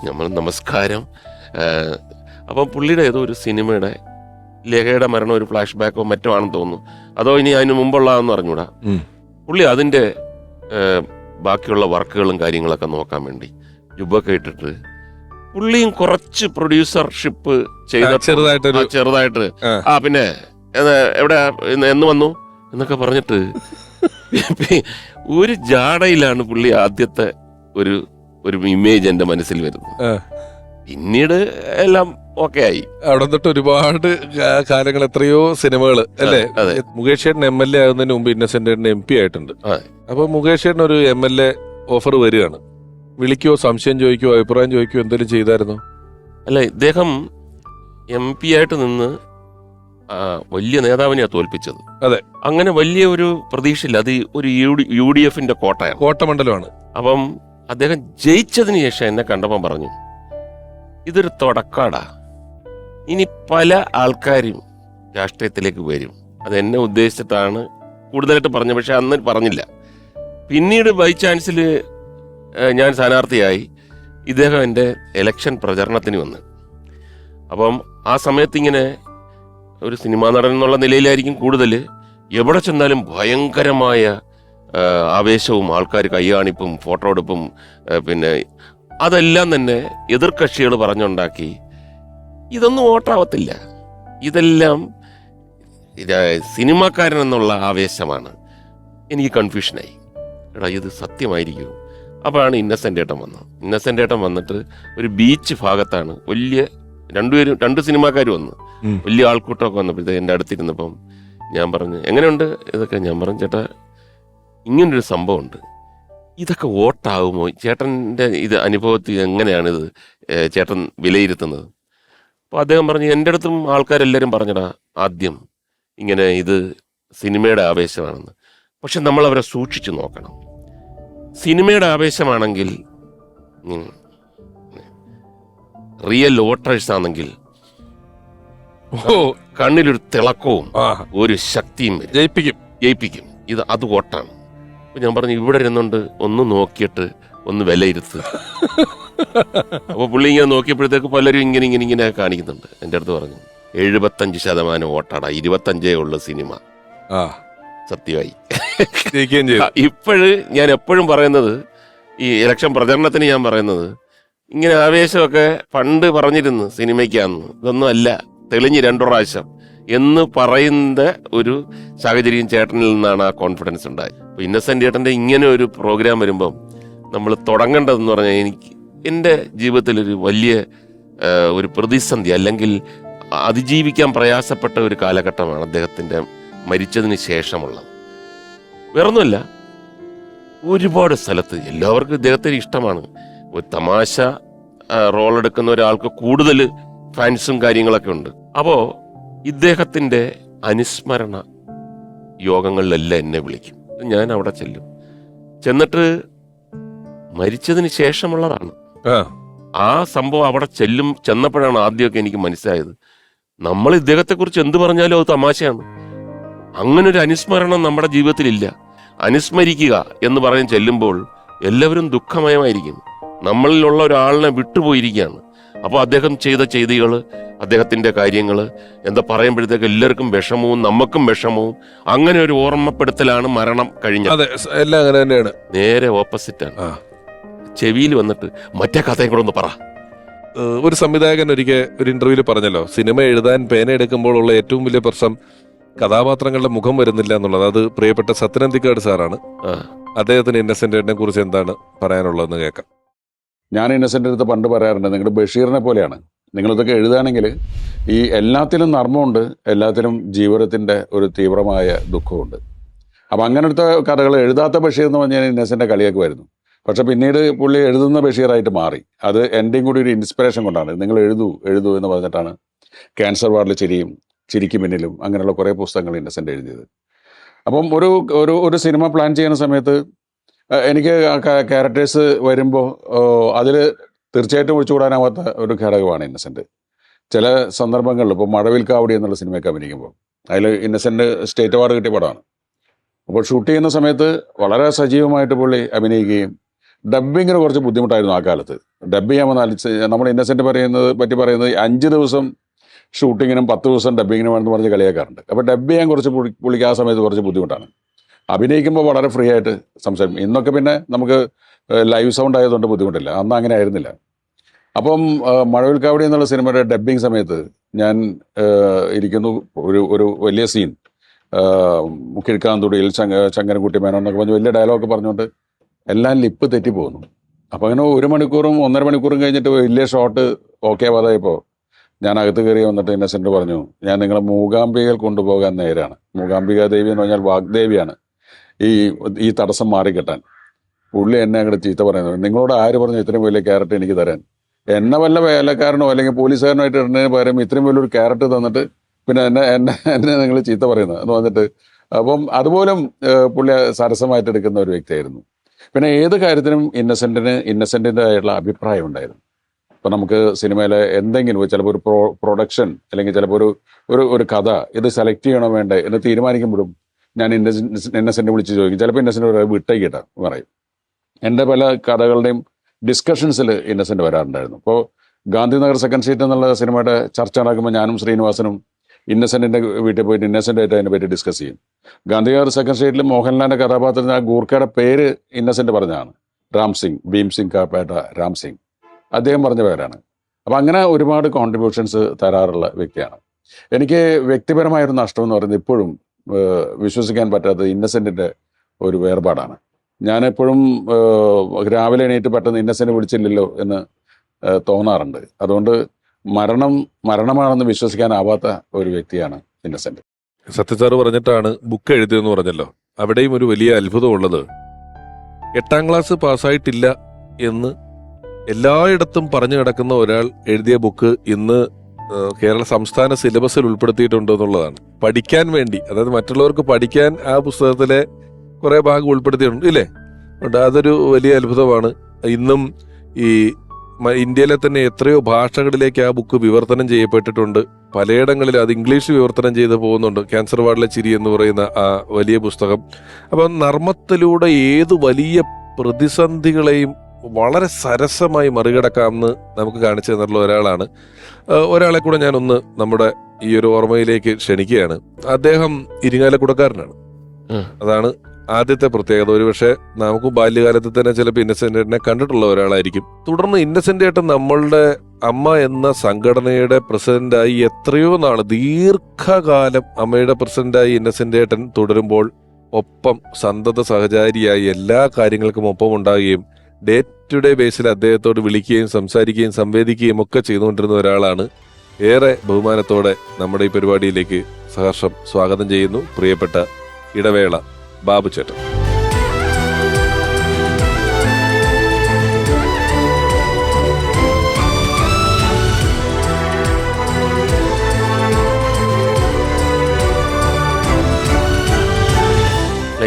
നമ്മൾ നമസ്കാരം, അപ്പം പുള്ളിയുടെ ഏതോ ഒരു സിനിമയുടെ ലേഖയുടെ മരണം ഒരു ഫ്ലാഷ് ബാക്കോ മറ്റോ ആണെന്ന് തോന്നുന്നു, അതോ ഇനി അതിന് മുമ്പുള്ളതെന്ന് അറിഞ്ഞൂടാ. പുള്ളി അതിൻ്റെ ബാക്കിയുള്ള വർക്കുകളും കാര്യങ്ങളൊക്കെ നോക്കാൻ വേണ്ടി ജുബൊക്കെ ഇട്ടിട്ട് പുള്ളിയും കുറച്ച് പ്രൊഡ്യൂസർഷിപ്പ് ചെയ്ത ചെറുതായിട്ട് പിന്നെ എവിടെ എന്ന് വന്നു എന്നൊക്കെ പറഞ്ഞിട്ട് ഒരു ജാടയിലാണ് പുള്ളി ആദ്യത്തെ ഒരു ഇമേജ് എൻ്റെ മനസ്സിൽ വരുന്നത്. പിന്നീട് എല്ലാം ഓക്കെ ആയി. അവിടെ തൊട്ട് ഒരുപാട് കാലങ്ങൾ, എത്രയോ സിനിമകൾ അല്ലേ. മുകേഷ് ചേട്ടൻ MLA ആകുന്നതിന് മുമ്പ് ഇന്നസെന്റ് ചേട്ടൻ MP ആയിട്ടുണ്ട്. അപ്പൊ മുകേഷ് ചേട്ടൻ ഒരു MLA ഓഫർ വരികയാണ്, വിളിക്കോ, സംശയം ചോദിക്കോ, അഭിപ്രായം ചോദിക്കോ, എന്തെങ്കിലും ചെയ്തായിരുന്നോ? അല്ല, ഇദ്ദേഹം MP ആയിട്ട് നിന്ന് വലിയ നേതാവിനെയാ തോൽപ്പിച്ചത്. അതെ, അങ്ങനെ വലിയ ഒരു പ്രതീക്ഷയില്ല. അത് ഒരു UDF-ന്റെ കോട്ടയാണ്, കോട്ടമണ്ഡലമാണ്. അപ്പം അദ്ദേഹം ജയിച്ചതിന് ശേഷം എന്നെ കണ്ടപ്പം പറഞ്ഞു, ഇതൊരു തുടക്കാടാ, ഇനി പല ആൾക്കാരും രാഷ്ട്രീയത്തിലേക്ക് വരും. അത് എന്നെ ഉദ്ദേശിച്ചിട്ടാണ് കൂടുതലായിട്ട് പറഞ്ഞത്. പക്ഷെ അന്ന് പറഞ്ഞില്ല. പിന്നീട് ബൈ ചാൻസിൽ ഞാൻ സ്ഥാനാർത്ഥിയായി, ഇദ്ദേഹം എൻ്റെ ഇലക്ഷൻ പ്രചരണത്തിന് വന്ന്. അപ്പം ആ സമയത്ത് ഇങ്ങനെ ഒരു സിനിമാ നടൻ എന്നുള്ള നിലയിലായിരിക്കും കൂടുതൽ. എവിടെ ചെന്നാലും ഭയങ്കരമായ ആവേശവും ആൾക്കാർ കയ്യാണിപ്പും ഫോട്ടോ എടുപ്പും പിന്നെ അതെല്ലാം തന്നെ എതിർകക്ഷികൾ പറഞ്ഞുണ്ടാക്കി. ഇതൊന്നും വോട്ടാവത്തില്ല, ഇതെല്ലാം സിനിമാക്കാരൻ എന്നുള്ള ആവേശമാണ്. എനിക്ക് കൺഫ്യൂഷനായി, എടാ ഇത് സത്യമായിരിക്കും. അപ്പോഴാണ് ഇന്നസെൻ്റ് ഏട്ടൻ വന്നത്. ഇന്നസെൻ്റ് ഏട്ടൻ വന്നിട്ട് ഒരു ബീച്ച് ഭാഗത്താണ് രണ്ട് സിനിമാക്കാർ വന്നു, വലിയ ആൾക്കൂട്ടമൊക്കെ വന്നപ്പോഴത്തേക്ക് എൻ്റെ അടുത്തിരുന്നപ്പം ഞാൻ പറഞ്ഞു, എങ്ങനെയുണ്ട് ഇതൊക്കെ? ഞാൻ പറഞ്ഞു, ചേട്ടാ ഇങ്ങനൊരു സംഭവമുണ്ട്, ഇതൊക്കെ വോട്ടാകുമോ? ചേട്ടൻ്റെ ഇത് അനുഭവത്തിൽ എങ്ങനെയാണിത് ചേട്ടൻ വിലയിരുത്തുന്നത്? അപ്പോൾ അദ്ദേഹം പറഞ്ഞു, എൻ്റെ അടുത്തും ആൾക്കാരെല്ലാവരും പറഞ്ഞടാ ആദ്യം ഇങ്ങനെ ഇത് സിനിമയുടെ ആവേശമാണെന്ന്. പക്ഷെ നമ്മൾ അവരെ സൂക്ഷിച്ചു നോക്കണം. സിനിമയുടെ ആവേശമാണെങ്കിൽ, റിയൽ വോട്ടേഴ്സ് ആണെങ്കിൽ കണ്ണിലൊരു തിളക്കവും ഒരു ശക്തിയും ജയിപ്പിക്കും. അത് വോട്ടാണ്. അപ്പൊ ഞാൻ പറഞ്ഞു, ഇവിടെ ഇരുന്നുകൊണ്ട് ഒന്ന് നോക്കിയിട്ട് ഒന്ന് വിലയിരുത്ത്. അപ്പൊ പുള്ളി ഇങ്ങനെ നോക്കിയപ്പോഴത്തേക്ക് പലരും ഇങ്ങനെ കാണിക്കുന്നുണ്ട്. എൻ്റെ അടുത്ത് പറഞ്ഞു, 75% വോട്ടാടാ, 25 ഉള്ള സിനിമ. സത്യമായി. ഞാൻ എപ്പോഴും പറയുന്നത്, ഈ ഇലക്ഷൻ പ്രചരണത്തിന് ഞാൻ പറയുന്നത്, ഇങ്ങനെ ആവേശമൊക്കെ പണ്ട് പറഞ്ഞിരുന്നു സിനിമയ്ക്കാന്ന്, ഇതൊന്നും അല്ല, തെളിഞ്ഞ് 2 പ്രാവശ്യം എന്ന് പറയുന്ന ഒരു സാഹചര്യം ചേട്ടനിൽ നിന്നാണ് ആ കോൺഫിഡൻസ് ഉണ്ടായത്. അപ്പോൾ ഇന്നസെൻ്റ് ചേട്ടൻ്റെ ഇങ്ങനെ ഒരു പ്രോഗ്രാം വരുമ്പം നമ്മൾ തുടങ്ങേണ്ടതെന്ന് പറഞ്ഞാൽ, എനിക്ക് എൻ്റെ ജീവിതത്തിലൊരു വലിയ ഒരു പ്രതിസന്ധി അല്ലെങ്കിൽ അതിജീവിക്കാൻ പ്രയാസപ്പെട്ട ഒരു കാലഘട്ടമാണ് അദ്ദേഹത്തിൻ്റെ മരിച്ചതിന് ശേഷമുള്ളത്. വേറൊന്നുമല്ല, ഒരുപാട് സ്ഥലത്ത് എല്ലാവർക്കും ഇദ്ദേഹത്തിന് ഇഷ്ടമാണ്. ഒരു തമാശ റോളെടുക്കുന്ന ഒരാൾക്ക് കൂടുതൽ ഫാൻസും കാര്യങ്ങളൊക്കെ ഉണ്ട്. അപ്പോൾ ഇദ്ദേഹത്തിൻ്റെ അനുസ്മരണ യോഗങ്ങളിലെല്ലാം എന്നെ വിളിക്കും. ഞാൻ അവിടെ ചെന്നിട്ട് മരിച്ചതിന് ശേഷമുള്ളതാണ് ആ സംഭവം. അവിടെ ചെന്നപ്പോഴാണ് ആദ്യമൊക്കെ എനിക്ക് മനസ്സിലായത്, നമ്മൾ ഇദ്ദേഹത്തെക്കുറിച്ച് എന്ത് പറഞ്ഞാലും അത് തമാശയാണ്. അങ്ങനൊരു അനുസ്മരണം നമ്മുടെ ജീവിതത്തിലില്ല. അനുസ്മരിക്കുക എന്ന് പറഞ്ഞ് ചെല്ലുമ്പോൾ എല്ലാവരും ദുഃഖമയമായിരിക്കും. നമ്മളിലുള്ള ഒരാളിനെ വിട്ടുപോയിരിക്കുകയാണ്. അപ്പോൾ അദ്ദേഹം ചെയ്ത ചെയ്തികൾ, അദ്ദേഹത്തിൻ്റെ കാര്യങ്ങൾ എന്താ പറയുമ്പോഴത്തേക്ക് എല്ലാവർക്കും വിഷമവും നമുക്കും വിഷമവും. അങ്ങനെ ഒരു ഓർമ്മപ്പെടുത്തലാണ് മരണം കഴിഞ്ഞത്. എല്ലാം അങ്ങനെ തന്നെയാണ്. നേരെ ഓപ്പോസിറ്റാണ്. ചെവിയിൽ വന്നിട്ട് മറ്റേ കഥയും കൂടെ ഒന്ന് പറ. ഒരു സംവിധായകൻ ഒരിക്കൽ ഒരു ഇന്റർവ്യൂവിൽ പറഞ്ഞല്ലോ, സിനിമ എഴുതാൻ പേന എടുക്കുമ്പോഴുള്ള ഏറ്റവും വലിയ പ്രശ്നം കഥാപാത്രങ്ങളുടെ മുഖം വരുന്നില്ല എന്നുള്ളത്. അത് പ്രിയപ്പെട്ട സത്യനന്ദിക്കാട് സാറാണ്. അദ്ദേഹത്തിന് ഇന്നസെന്റിനെ കുറിച്ച് എന്താണ് പറയാനുള്ളതെന്ന് കേൾക്കാം. ഞാൻ ഇന്നസെന്റ് അടുത്ത് പണ്ട് പറയാറുണ്ട്, നിങ്ങൾ ബഷീറിനെ പോലെയാണ്. നിങ്ങളിതൊക്കെ എഴുതുകയാണെങ്കിൽ ഈ എല്ലാത്തിലും നർമ്മമുണ്ട്, എല്ലാത്തിലും ജീവിതത്തിൻ്റെ ഒരു തീവ്രമായ ദുഃഖമുണ്ട്. അപ്പം അങ്ങനത്തെ കഥകൾ എഴുതാത്ത ബഷീർ എന്ന് പറഞ്ഞാൽ ഇന്നസെൻ്റെ കളിയാക്കുമായിരുന്നു. പക്ഷെ പിന്നീട് പുള്ളി എഴുതുന്ന ബഷീറായിട്ട് മാറി. അത് എൻ്റെയും കൂടി ഒരു ഇൻസ്പിറേഷൻ കൊണ്ടാണ്. നിങ്ങൾ എഴുതൂ എന്ന് പറഞ്ഞിട്ടാണ് ക്യാൻസർ വാർഡിൽ ചിരിക്കും പിന്നിലും അങ്ങനെയുള്ള കുറേ പുസ്തകങ്ങൾ ഇന്നസെൻ്റ് എഴുതിയത്. അപ്പം ഒരു സിനിമ പ്ലാൻ ചെയ്യുന്ന സമയത്ത് എനിക്ക് ക്യാരക്ടേഴ്സ് വരുമ്പോൾ അതിൽ തീർച്ചയായിട്ടും ഒഴിച്ചുകൂടാനാവാത്ത ഒരു ഘടകമാണ് ഇന്നസെൻ്റ്. ചില സന്ദർഭങ്ങളിൽ ഇപ്പോൾ മഴവിൽ കാവടി എന്നുള്ള സിനിമയൊക്കെ അഭിനയിക്കുമ്പോൾ അതിൽ ഇന്നസെൻ്റ് സ്റ്റേറ്റ് അവാർഡ് കിട്ടിയ പടമാണ്. അപ്പോൾ ഷൂട്ട് ചെയ്യുന്ന സമയത്ത് വളരെ സജീവമായിട്ട് പുള്ളി അഭിനയിക്കുകയും ഡബ്ബിങ്ങിന് കുറച്ച് ബുദ്ധിമുട്ടായിരുന്നു ആ കാലത്ത്. ഡബ് ചെയ്യാൻ വന്നാൽ നമ്മൾ ഇന്നസെന്റ് പറ്റി പറയുന്നത് 5 ദിവസം ഷൂട്ടിങ്ങിനും 10 ദിവസം ഡബിങ്ങിനുമാണെന്ന് പറഞ്ഞ് കളിയാക്കാറുണ്ട്. അപ്പോൾ ഡബ് ചെയ്യാൻ കുറച്ച് പുള്ളിക്ക് ആ സമയത്ത് കുറച്ച് ബുദ്ധിമുട്ടാണ്. അഭിനയിക്കുമ്പോൾ വളരെ ഫ്രീ ആയിട്ട് സംസാരിക്കും. ഇന്നൊക്കെ പിന്നെ നമുക്ക് ലൈവ് സൗണ്ട് ആയതുകൊണ്ട് ബുദ്ധിമുട്ടില്ല. അന്ന് അങ്ങനെ ആയിരുന്നില്ല. അപ്പം മഴവിൽക്കാവടി എന്നുള്ള സിനിമയുടെ ഡബ്ബിങ് സമയത്ത് ഞാൻ ഇരിക്കുന്നു. ഒരു വലിയ സീൻ, കിഴക്കാന്തുടിയിൽ ചങ്ങരൻകുട്ടി മേനോൻ എന്നൊക്കെ പറഞ്ഞ് വലിയ ഡയലോഗ് പറഞ്ഞുകൊണ്ട് എല്ലാം ലിപ്പ് തെറ്റിപ്പോകുന്നു. അപ്പോൾ അങ്ങനെ 1 മണിക്കൂറും 1.5 മണിക്കൂറും കഴിഞ്ഞിട്ട് വലിയ ഷോട്ട് ഓക്കെ ആവാതായപ്പോൾ ഞാൻ അകത്ത് കയറി വന്നിട്ട് ഇന്നസെന്റ് പറഞ്ഞു, ഞാൻ നിങ്ങളെ മൂകാംബികയിൽ കൊണ്ടുപോകാൻ നേരാണ്. മൂകാംബിക ദേവി എന്ന് പറഞ്ഞാൽ വാഗ്ദേവിയാണ്. ഈ തടസ്സം മാറിക്കിട്ടാൻ. പുള്ളി എന്നെ അങ്ങോട്ട് ചീത്ത പറയുന്നത്, നിങ്ങളോട് ആര് പറഞ്ഞു ഇത്രയും വലിയ ക്യാരക്ടർ എനിക്ക് തരാൻ? എന്നെ വല്ല വേലക്കാരനോ അല്ലെങ്കിൽ പോലീസുകാരനോ ആയിട്ട് ഇടുന്നതിന് പകരം ഇത്രയും വലിയൊരു ക്യാരക്ടർ തന്നിട്ട് പിന്നെ എന്നെ നിങ്ങൾ ചീത്ത പറയുന്നത് എന്ന് പറഞ്ഞിട്ട്. അപ്പം അതുപോലും പുള്ളി സരസമായിട്ട് എടുക്കുന്ന ഒരു വ്യക്തിയായിരുന്നു. പിന്നെ ഏത് കാര്യത്തിനും ഇന്നസെന്റിൻ്റെ ആയിട്ടുള്ള അഭിപ്രായം ഉണ്ടായിരുന്നു. ഇപ്പം നമുക്ക് സിനിമയിലെ എന്തെങ്കിലും ചിലപ്പോൾ ഒരു പ്രൊഡക്ഷൻ അല്ലെങ്കിൽ ചിലപ്പോൾ ഒരു കഥ ഇത് സെലക്ട് ചെയ്യണോ വേണ്ടേ എന്ന് തീരുമാനിക്കുമ്പോഴും ഞാൻ ഇന്നസെന്റ് വിളിച്ച് ചോദിക്കും. ചിലപ്പോൾ ഇന്നസെന്റ് വിട്ടേക്കിട്ടാ പറയും. എൻ്റെ പല കഥകളുടെയും ഡിസ്കഷൻസിൽ ഇന്നസെന്റ് വരാറുണ്ടായിരുന്നു. ഇപ്പോൾ ഗാന്ധിനഗർ സെക്കൻഡ് സീറ്റ് എന്നുള്ള സിനിമയുടെ ചർച്ച നടക്കുമ്പോൾ ഞാനും ശ്രീനിവാസനും ഇന്നസെന്റിന്റെ വീട്ടിൽ പോയിട്ട് ഇന്നസെന്റായിട്ട് അതിനെ പറ്റി ഡിസ്കസ് ചെയ്യും. ഗാന്ധിനഗർ സെക്കൻഡ് സീറ്റിൽ മോഹൻലാലിന്റെ കഥാപാത്രത്തിന് ആ ഗൂർഖയുടെ പേര് ഇന്നസെന്റ് പറഞ്ഞതാണ്. രാം സിംഗ്, ഭീം സിംഗ് കാപ്പേട്ട രാം സിംഗ്, അദ്ദേഹം പറഞ്ഞ പേരാണ്. അപ്പം അങ്ങനെ ഒരുപാട് കോൺട്രിബ്യൂഷൻസ് തരാറുള്ള വ്യക്തിയാണ്. എനിക്ക് വ്യക്തിപരമായൊരു നഷ്ടം എന്ന് പറയുന്നത് ഇപ്പോഴും വിശ്വസിക്കാൻ പറ്റാത്തത് ഇന്നസെന്റിന്റെ ഒരു വേർപാടാണ്. ഞാനെപ്പോഴും രാവിലെ എണീറ്റ് പെട്ടെന്ന് ഇന്നസെന്റ് വിളിച്ചില്ലല്ലോ എന്ന് തോന്നാറുണ്ട്. അതുകൊണ്ട് മരണമാണെന്ന് വിശ്വസിക്കാനാവാത്ത ഒരു വ്യക്തിയാണ് ഇന്നസെന്റ്. സത്യസാറ് പറഞ്ഞിട്ടാണ് ബുക്ക് എഴുതിയെന്ന് പറഞ്ഞല്ലോ. അവിടെയും ഒരു വലിയ അത്ഭുതമുള്ളത് 8ാം ക്ലാസ് പാസ്സായിട്ടില്ല എന്ന് എല്ലായിടത്തും പറഞ്ഞു കിടക്കുന്ന ഒരാൾ എഴുതിയ ബുക്ക് ഇന്ന് കേരള സംസ്ഥാന സിലബസിൽ ഉൾപ്പെടുത്തിയിട്ടുണ്ട് എന്നുള്ളതാണ്. പഠിക്കാൻ വേണ്ടി, അതായത് മറ്റുള്ളവർക്ക് പഠിക്കാൻ ആ പുസ്തകത്തിലെ കുറെ ഭാഗം ഉൾപ്പെടുത്തിയിട്ടുണ്ട് ഇല്ലേ? അതൊരു വലിയ അത്ഭുതമാണ്. ഇന്നും ഈ ഇന്ത്യയിലെ തന്നെ എത്രയോ ഭാഷകളിലേക്ക് ആ ബുക്ക് വിവർത്തനം ചെയ്യപ്പെട്ടിട്ടുണ്ട്. പലയിടങ്ങളിൽ അത് ഇംഗ്ലീഷ് വിവർത്തനം ചെയ്ത് പോകുന്നുണ്ട്. ക്യാൻസർ വാർഡിലെ ചിരി എന്ന് പറയുന്ന ആ വലിയ പുസ്തകം. അപ്പം നർമ്മത്തിലൂടെ ഏത് വലിയ പ്രതിസന്ധികളെയും വളരെ സരസമായി മറികടക്കാമെന്ന് നമുക്ക് കാണിച്ചു തന്നിട്ടുള്ള ഒരാളെ കൂടെ ഞാനൊന്ന് നമ്മുടെ ഈ ഒരു ഓർമ്മയിലേക്ക് ക്ഷണിക്കുകയാണ്. അദ്ദേഹം ഇരിങ്ങാലക്കുടക്കാരനാണ്. അതാണ് ആദ്യത്തെ പ്രത്യേകത. ഒരുപക്ഷെ നമുക്ക് ബാല്യകാലത്ത് തന്നെ ചിലപ്പോൾ ഇന്നസെന്റിനെ കണ്ടിട്ടുള്ള ഒരാളായിരിക്കും. തുടർന്ന് ഇന്നസെന്റ് ഏട്ടൻ നമ്മളുടെ അമ്മ എന്ന സംഘടനയുടെ പ്രസിഡന്റായി എത്രയോ നാള്, ദീർഘകാലം അമ്മയുടെ പ്രസിഡന്റായി ഇന്നസെന്റ് ഏട്ടൻ തുടരുമ്പോൾ ഒപ്പം സന്തത സഹചാരിയായി എല്ലാ കാര്യങ്ങൾക്കും ഒപ്പം ഉണ്ടാകുകയും ഡേ ടു ഡേ ബേസിൽ അദ്ദേഹത്തോട് വിളിക്കുകയും സംസാരിക്കുകയും സംവേദിക്കുകയും ഒക്കെ ചെയ്തുകൊണ്ടിരുന്ന ഒരാളാണ്. ഏറെ ബഹുമാനത്തോടെ നമ്മുടെ ഈ പരിപാടിയിലേക്ക് സഹർഷം സ്വാഗതം ചെയ്യുന്നു പ്രിയപ്പെട്ട ഇടവേള ബാബു ചേട്ടൻ.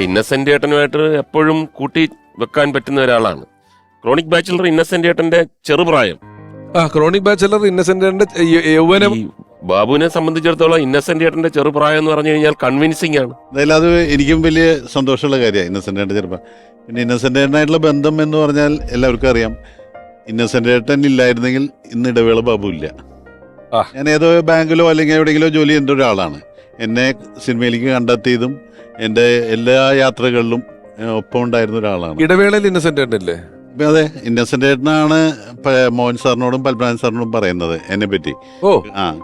ഇന്നസെന്റ് ഏട്ടനുമായിട്ട് എപ്പോഴും കൂട്ടി വെക്കാൻ പറ്റുന്ന ഒരാളാണ്. ക്രോണിക് ബാച്ചിലർ ഇന്നസെന്റ് ഏട്ടന്റെ ചെറുപ്രായം. ക്രോണിക് ബാച്ചിലർ ഇന്നസെന്റ് യൗവനം. ബാബുവിനെ സംബന്ധിച്ചിടത്തോളം ഇന്നസെന്റ് ഏട്ടന്റെ ചെറുപ്രായം എന്ന് പറഞ്ഞു കഴിഞ്ഞാൽ കൺവിൻസിംഗ് ആണ്. എന്തായാലും അത് എനിക്കും വലിയ സന്തോഷമുള്ള കാര്യമാണ് ഇന്നസെന്റ് ഏട്ടൻ ചെറുപ്പം. പിന്നെ ഇന്നസെന്റ് ഏട്ടനായിട്ടുള്ള ബന്ധം എന്ന് പറഞ്ഞാൽ എല്ലാവർക്കും അറിയാം. ഇന്നസെന്റ് ഏട്ടൻ ഇല്ലായിരുന്നെങ്കിൽ ഇന്ന് ഇടവേള ബാബു ഇല്ല. ഞാൻ ഏതോ ബാങ്കിലോ അല്ലെങ്കിൽ എവിടെയെങ്കിലോ ജോലി ചെയ്യേണ്ട ഒരാളാണ്. എന്നെ സിനിമയിലേക്ക് കണ്ടെത്തിയതും എൻ്റെ എല്ലാ യാത്രകളിലും ഒപ്പം ഉണ്ടായിരുന്ന ഒരാളാണ്. ഇടവേളയിൽ ഇന്നസെന്റ് ഏട്ടനില്ലേ? അതെ, ഇന്നസെന്റ് ഏട്ടനാണ് മോഹൻ സാറിനോടും പത്മനാഭൻ സാറിനോടും പറയുന്നത് എന്നെ പറ്റി.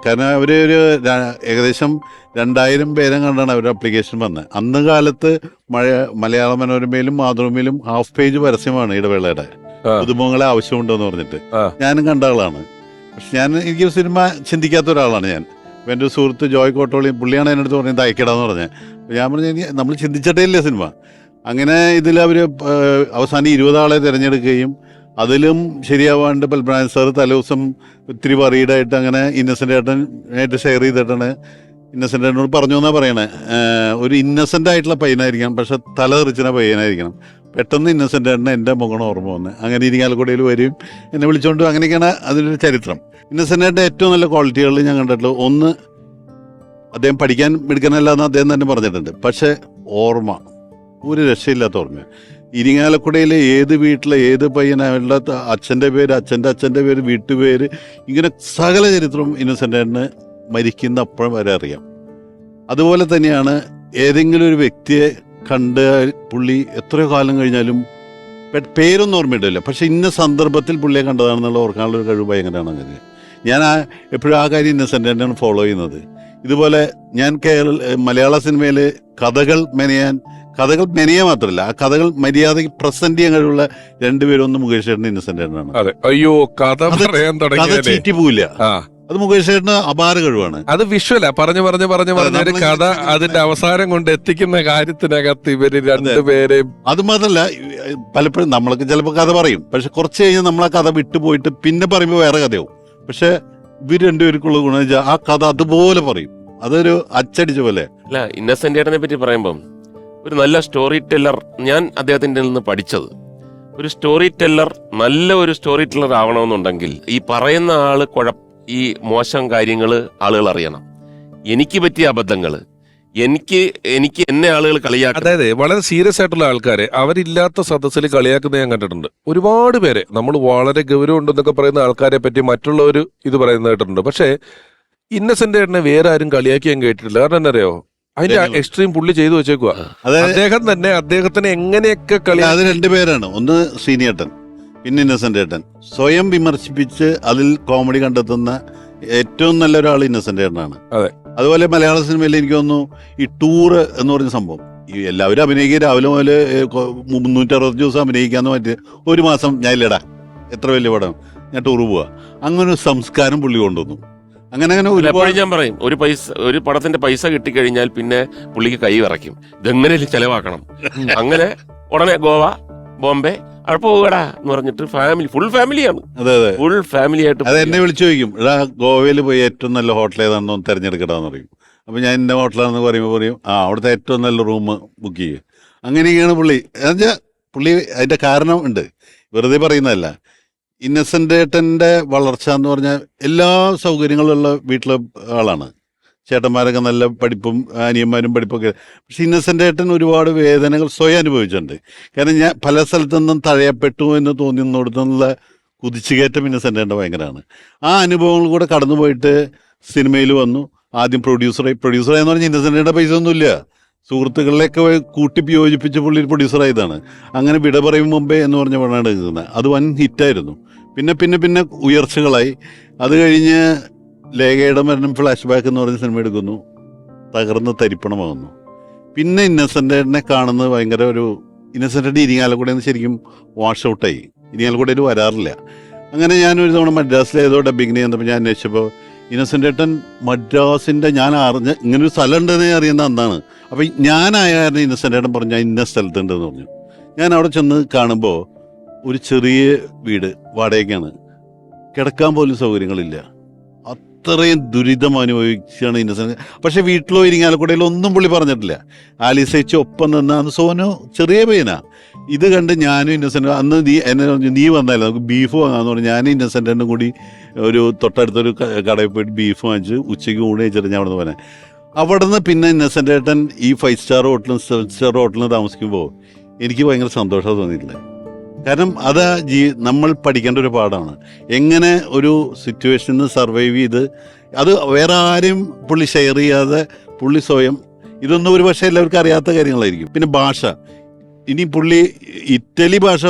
കാരണം അവര് ഏകദേശം 2000 പേരെ കണ്ടാണ് അവരുടെ അപ്ലിക്കേഷൻ വന്നത്. അന്ന് കാലത്ത് മലയാള മനോരമയിലും മാതൃഭൂമിയിലും ഹാഫ് പേജ് പരസ്യമാണ് ഇടവേളയുടെ. പുതുമുഖങ്ങളെ ആവശ്യമുണ്ടോന്ന് പറഞ്ഞിട്ട് ഞാനും കണ്ട ആളാണ്. പക്ഷെ എനിക്ക് സിനിമ ചിന്തിക്കാത്ത ഒരാളാണ് ഞാൻ. എൻ്റെ ഒരു സുഹൃത്ത് ജോയ് കോട്ടോളിയും പുള്ളിയാണ് എൻ്റെ അടുത്ത് പറഞ്ഞത് അയക്കടാന്ന് പറഞ്ഞത്. ഞാൻ പറഞ്ഞു നമ്മൾ ചിന്തിച്ചിട്ടേ ഇല്ലേ സിനിമ. അങ്ങനെ ഇതിൽ അവർ അവസാനം 20 ആളെ തിരഞ്ഞെടുക്കുകയും അതിലും ശരിയാവാണ്ട് പത്മനാഭൻ സാർ തലേദിവസം ഒത്തിരി വറീഡായിട്ട് അങ്ങനെ ഇന്നസെന്റ് ഏട്ടനായിട്ട് ഷെയർ ചെയ്തിട്ടാണ് ഇന്നസെന്റ് ഏട്ടനോട് പറഞ്ഞു എന്നാ പറയണേ, ഒരു ഇന്നസെന്റ് ആയിട്ടുള്ള പയ്യനായിരിക്കണം, പക്ഷെ തല തെറിച്ചിന പയ്യനായിരിക്കണം. പെട്ടെന്ന് ഇന്നസെന്റ് ഏട്ടന് എൻ്റെ മുഖം ഓർമ്മ വന്ന് അങ്ങനെ ഇരിങ്ങാലക്കുടയിൽ വരികയും എന്നെ വിളിച്ചുകൊണ്ട്, അങ്ങനെയൊക്കെയാണ് അതിൻ്റെ ചരിത്രം. ഇന്നസെന്റ് ഏട്ടൻ്റെ ഏറ്റവും നല്ല ക്വാളിറ്റികളിൽ ഞാൻ കണ്ടിട്ടുള്ളത്, ഒന്ന്, അദ്ദേഹം പഠിക്കാൻ മിടുക്കനല്ല എന്ന് അദ്ദേഹം തന്നെ പറഞ്ഞിട്ടുണ്ട്. പക്ഷെ ഓർമ്മ ഒരു രക്ഷയില്ലാത്ത ഓർമ്മ. ഇരിങ്ങാലക്കുടയിലെ ഏത് വീട്ടിലെ ഏത് പയ്യനായുള്ള അച്ഛൻ്റെ പേര്, അച്ഛൻ്റെ പേര്, വീട്ടുപേര്, ഇങ്ങനെ സകല ചരിത്രവും ഇന്നസെൻ്റേട്ടന് മരിക്കുന്ന അപ്പോഴും വരെ അറിയാം. അതുപോലെ തന്നെയാണ് ഏതെങ്കിലും ഒരു വ്യക്തിയെ കണ്ട് പുള്ളി എത്രയോ കാലം കഴിഞ്ഞാലും പേരൊന്നും ഓർമ്മയിട്ടില്ല, പക്ഷെ ഇന്ന സന്ദർഭത്തിൽ പുള്ളിയെ കണ്ടതാണെന്നുള്ള ഓർക്കാനുള്ള ഒരു കഴിവ് ഭയങ്കരമാണ്. അങ്ങനെ ഞാൻ എപ്പോഴും ആ കാര്യം ഇന്നസെൻ്റേട്ടനാണ് ഫോളോ ചെയ്യുന്നത്. ഇതുപോലെ ഞാൻ മലയാള സിനിമയിൽ കഥകൾ മെനയാൻ മാത്രമല്ല, ആ കഥകൾ മര്യാദയ്ക്ക് പ്രസന്റ് ചെയ്യാൻ കഴിവുള്ള രണ്ടുപേരും, ഒന്ന് മുകേഷ് ചേട്ടൻ, ഇന്നസെൻ്റേട്ടനാണ്. അതെ, അയ്യോ കഥ പറയാൻ കഥ തുടങ്ങിയാലേ ചീറ്റി പോവില്ല. അത് മുകേഷ് ചേട്ടന് അപാര കഴിവാണ്. അത് വിഷ്വലാ, പറഞ്ഞു ഒരു കഥ അതിന്റെ അവസാനം കൊണ്ട് എത്തിക്കുന്ന കാര്യത്തിനകത്ത് ഇവര് രണ്ടുപേരെയും. അത് മാത്രമല്ല, പലപ്പോഴും നമ്മളൊക്കെ ചിലപ്പോൾ കഥ പറയും, പക്ഷെ കുറച്ച് കഴിഞ്ഞ് നമ്മൾ ആ കഥ വിട്ടുപോയിട്ട് പിന്നെ പറയുമ്പോൾ വേറെ കഥയാവും. പക്ഷെ ഇവർ രണ്ടുപേർക്കുള്ള ഗുണം വെച്ചാൽ ആ കഥ അതുപോലെ പറയും, അതൊരു അച്ചടിച്ച പോലെ. അല്ല, ഇന്നസെന്റ് ചേട്ടനെ പറ്റി പറയുമ്പം ഒരു നല്ല സ്റ്റോറി ടെല്ലർ, ഞാൻ അദ്ദേഹത്തിൻ്റെ നിന്ന് പഠിച്ചത്, ഒരു സ്റ്റോറി ടെല്ലർ, നല്ല ഒരു സ്റ്റോറി ടെല്ലർ ആവണമെന്നുണ്ടെങ്കിൽ ഈ പറയുന്ന ആള് ഈ മോശം കാര്യങ്ങൾ ആളുകൾ അറിയണം. എനിക്ക് പറ്റിയ അബദ്ധങ്ങൾ, എനിക്ക് എന്നെ ആളുകൾ കളിയാക്കും. അതായത് വളരെ സീരിയസ് ആയിട്ടുള്ള ആൾക്കാരെ അവരില്ലാത്ത സദസ്സിൽ കളിയാക്കുന്ന ഞാൻ കണ്ടിട്ടുണ്ട്. ഒരുപാട് പേരെ നമ്മൾ വളരെ ഗൗരവം ഉണ്ടെന്നൊക്കെ പറയുന്ന ആൾക്കാരെ പറ്റി മറ്റുള്ളവർ ഇത് പറയുന്നത് കേട്ടിട്ടുണ്ട്. പക്ഷേ ഇന്നസെന്റ് ചേട്ടനെ വേറെ ആരും കളിയാക്കി ഞാൻ കേട്ടിട്ടില്ല. കാരണം എന്നറിയോ, അതിന്റെ എക്സ്ട്രീം പുള്ളി ചെയ്തു വെച്ചേക്കുക. അദ്ദേഹം തന്നെ അദ്ദേഹത്തിനെ എങ്ങനെയൊക്കെ അത് രണ്ടുപേരാണ്. ഒന്ന് ശ്രീനിയേട്ടൻ, പിന്നെ ഇന്നസെന്റ് ചേട്ടൻ. സ്വയം വിമർശിപ്പിച്ച് അതിൽ കോമഡി കണ്ടെത്തുന്ന ഏറ്റവും നല്ല ഒരാൾ ഇന്നസെന്റ് ചേട്ടനാണ്. അതെ. അതുപോലെ മലയാള സിനിമയിൽ എനിക്ക് തോന്നുന്നു ഈ ടൂറ് എന്ന് പറഞ്ഞ സംഭവം, ഈ എല്ലാവരും അഭിനയിക്കുക, രാവിലെ മുതൽ 360 ദിവസം അഭിനയിക്കാന്ന് പറ്റി, ഒരു മാസം ഞാൻ ഇല്ലടാ, എത്ര വലിയ പടം, ഞാൻ ടൂറ് പോവാ, അങ്ങനെ ഒരു സംസ്കാരം പുള്ളി കൊണ്ടുവന്നു. അങ്ങനെ എപ്പോഴും ഞാൻ പറയും, ഒരു പടത്തിന്റെ പൈസ കിട്ടിക്കഴിഞ്ഞാൽ പിന്നെ പുള്ളിക്ക് കൈ വിറയ്ക്കും, ഇതെങ്ങനെയും ചെലവാക്കണം. അങ്ങനെ ഉടനെ ഗോവ, ബോംബെ, അവിടെ പോകടാ എന്ന് പറഞ്ഞിട്ട് ഫുൾ ഫാമിലിയാണ്. അതെ, ഫുൾ ഫാമിലി ആയിട്ട്. അത് എന്നെ വിളിച്ചു ചോദിക്കും, എടാ ഗോവയിൽ പോയി ഏറ്റവും നല്ല ഹോട്ടൽ ഏതാണെന്നോ തിരഞ്ഞെടുക്കടാന്ന് പറയും. അപ്പൊ ഞാൻ എന്റെ ഹോട്ടലാണെന്ന് പറയുമ്പോൾ പറയും, അവിടുത്തെ ഏറ്റവും നല്ല റൂം ബുക്ക് ചെയ്യും. അങ്ങനെയൊക്കെയാണ് പുള്ളി. എന്നുവെച്ചാൽ പുള്ളി അതിന്റെ കാരണം ഉണ്ട്, വെറുതെ പറയുന്നതല്ല. ഇന്നസെന്റ് ഏട്ടന്റെ വളർച്ച എന്ന് പറഞ്ഞാൽ എല്ലാ സൗകര്യങ്ങളുള്ള വീട്ടിലെ ആളാണ്. ചേട്ടന്മാരൊക്കെ നല്ല പഠിപ്പും അനിയന്മാരും പഠിപ്പൊക്കെ. പക്ഷെ ഇന്നസെന്റ് ഏട്ടൻ ഒരുപാട് വേദനകൾ സ്വയം അനുഭവിച്ചിട്ടുണ്ട്. കാരണം ഞാൻ പല സ്ഥലത്തു നിന്നും തഴയപ്പെട്ടു എന്ന് തോന്നുന്നിടത്തുനിന്നുള്ള കുതിച്ചുകയറ്റം ഇന്നസെന്റ് ഏട്ടൻ ഭയങ്കരമാണ്. ആ അനുഭവങ്ങൾ കൂടെ കടന്നുപോയിട്ട് സിനിമയിൽ വന്നു. ആദ്യം പ്രൊഡ്യൂസറായി എന്ന് പറഞ്ഞാൽ ഇന്നസെന്റ് ഏട്ടൻ്റെ പൈസ ഒന്നുമില്ല, സുഹൃത്തുക്കളിലേക്ക് കൂട്ടി യോജിപ്പിച്ച് പുള്ളി പ്രൊഡ്യൂസറായതാണ്. അങ്ങനെ വിട പറയും മുമ്പേ എന്ന് പറഞ്ഞ പടമാണ് എടുക്കുന്നത്. അത് വൻ ഹിറ്റായിരുന്നു. പിന്നെ ഉയർച്ചകളായി. അത് കഴിഞ്ഞ് ലേഖയുടെ മരണം ഫ്ലാഷ് ബാക്ക് എന്ന് പറഞ്ഞ സിനിമ എടുക്കുന്നു, തകർന്ന് തരിപ്പണമാകുന്നു. പിന്നെ ഇന്നസെന്റ് ഏട്ടനെ കാണുന്നത് ഭയങ്കര ഒരു, ഇന്നസെന്റ് ഏട്ടൻ ഇരിങ്ങാലക്കുടയിൽ നിന്ന് ശരിക്കും വാഷ് ഔട്ടായി, ഇരിങ്ങാലക്കുടയിൽ വരാറില്ല. അങ്ങനെ ഞാനൊരു തവണ മദ്രാസിലെ ഏതോ ഡബിങ്ങിന് ചെന്നപ്പോൾ ഞാൻ അന്വേഷിച്ചപ്പോൾ ഇന്നസെന്റ് ഏട്ടൻ മദ്രാസിന്റെ, ഞാൻ അറിഞ്ഞ് ഇങ്ങനൊരു സ്ഥലം ഉണ്ടെന്ന് അറിയുന്ന അന്നാണ്. അപ്പം ഞാനായിരുന്നു ഇന്നസെന്റ് ഏട്ടൻ പറഞ്ഞു ഞാൻ ഇന്ന സ്ഥലത്തുണ്ടെന്ന് പറഞ്ഞു. ഞാൻ അവിടെ ചെന്ന് കാണുമ്പോൾ ഒരു ചെറിയ വീട് വാടകയ്ക്കാണ്, കിടക്കാൻ പോലും സൗകര്യങ്ങളില്ല. അത്രയും ദുരിതം അനുഭവിച്ചാണ് ഇന്നസെന്റ്. പക്ഷെ വീട്ടിലോ ഇരിങ്ങാലക്കുടയിലോ ഒന്നും പുള്ളി പറഞ്ഞിട്ടില്ല. ആലിസേച്ചി ഒപ്പം നിന്ന്, അന്ന് സോനു ചെറിയ പയ്യനാ. ഇത് കണ്ട് ഞാനും ഇന്നസെന്റ്, അന്ന് എന്നെ നീ വന്നാലോ നമുക്ക് ബീഫ് വാങ്ങാന്ന് പറഞ്ഞു. ഞാനും ഇന്നസെന്റിനും കൂടി ഒരു തൊട്ടടുത്തൊരു കടയിൽ പോയിട്ട് ബീഫ് വാങ്ങിച്ച് ഉച്ചയ്ക്ക് ഊണ് കഴിച്ചിട്ട് ഞാൻ അവിടെ നിന്ന് പോനെ. അവിടെ നിന്ന് പിന്നെ ഇന്നസെന്റ് ഏട്ടൻ ഈ 5 സ്റ്റാർ ഹോട്ടലും 7 സ്റ്റാർ ഹോട്ടലിൽ താമസിക്കുമ്പോൾ എനിക്ക് ഭയങ്കര സന്തോഷം തോന്നിയിട്ടില്ല. കാരണം അത് നമ്മൾ പഠിക്കേണ്ട ഒരു പാഠമാണ്. എങ്ങനെ ഒരു സിറ്റുവേഷനിൽ സർവൈവ് ചെയ്ത്, അത് വേറെ ആരും പുള്ളി ഷെയർ ചെയ്യാതെ പുള്ളി സ്വയം, ഇതൊന്നും ഒരു പക്ഷേ എല്ലാവർക്കും അറിയാത്ത കാര്യങ്ങളായിരിക്കും. പിന്നെ ഭാഷ, ഇനി പുള്ളി ഇറ്റലി ഭാഷ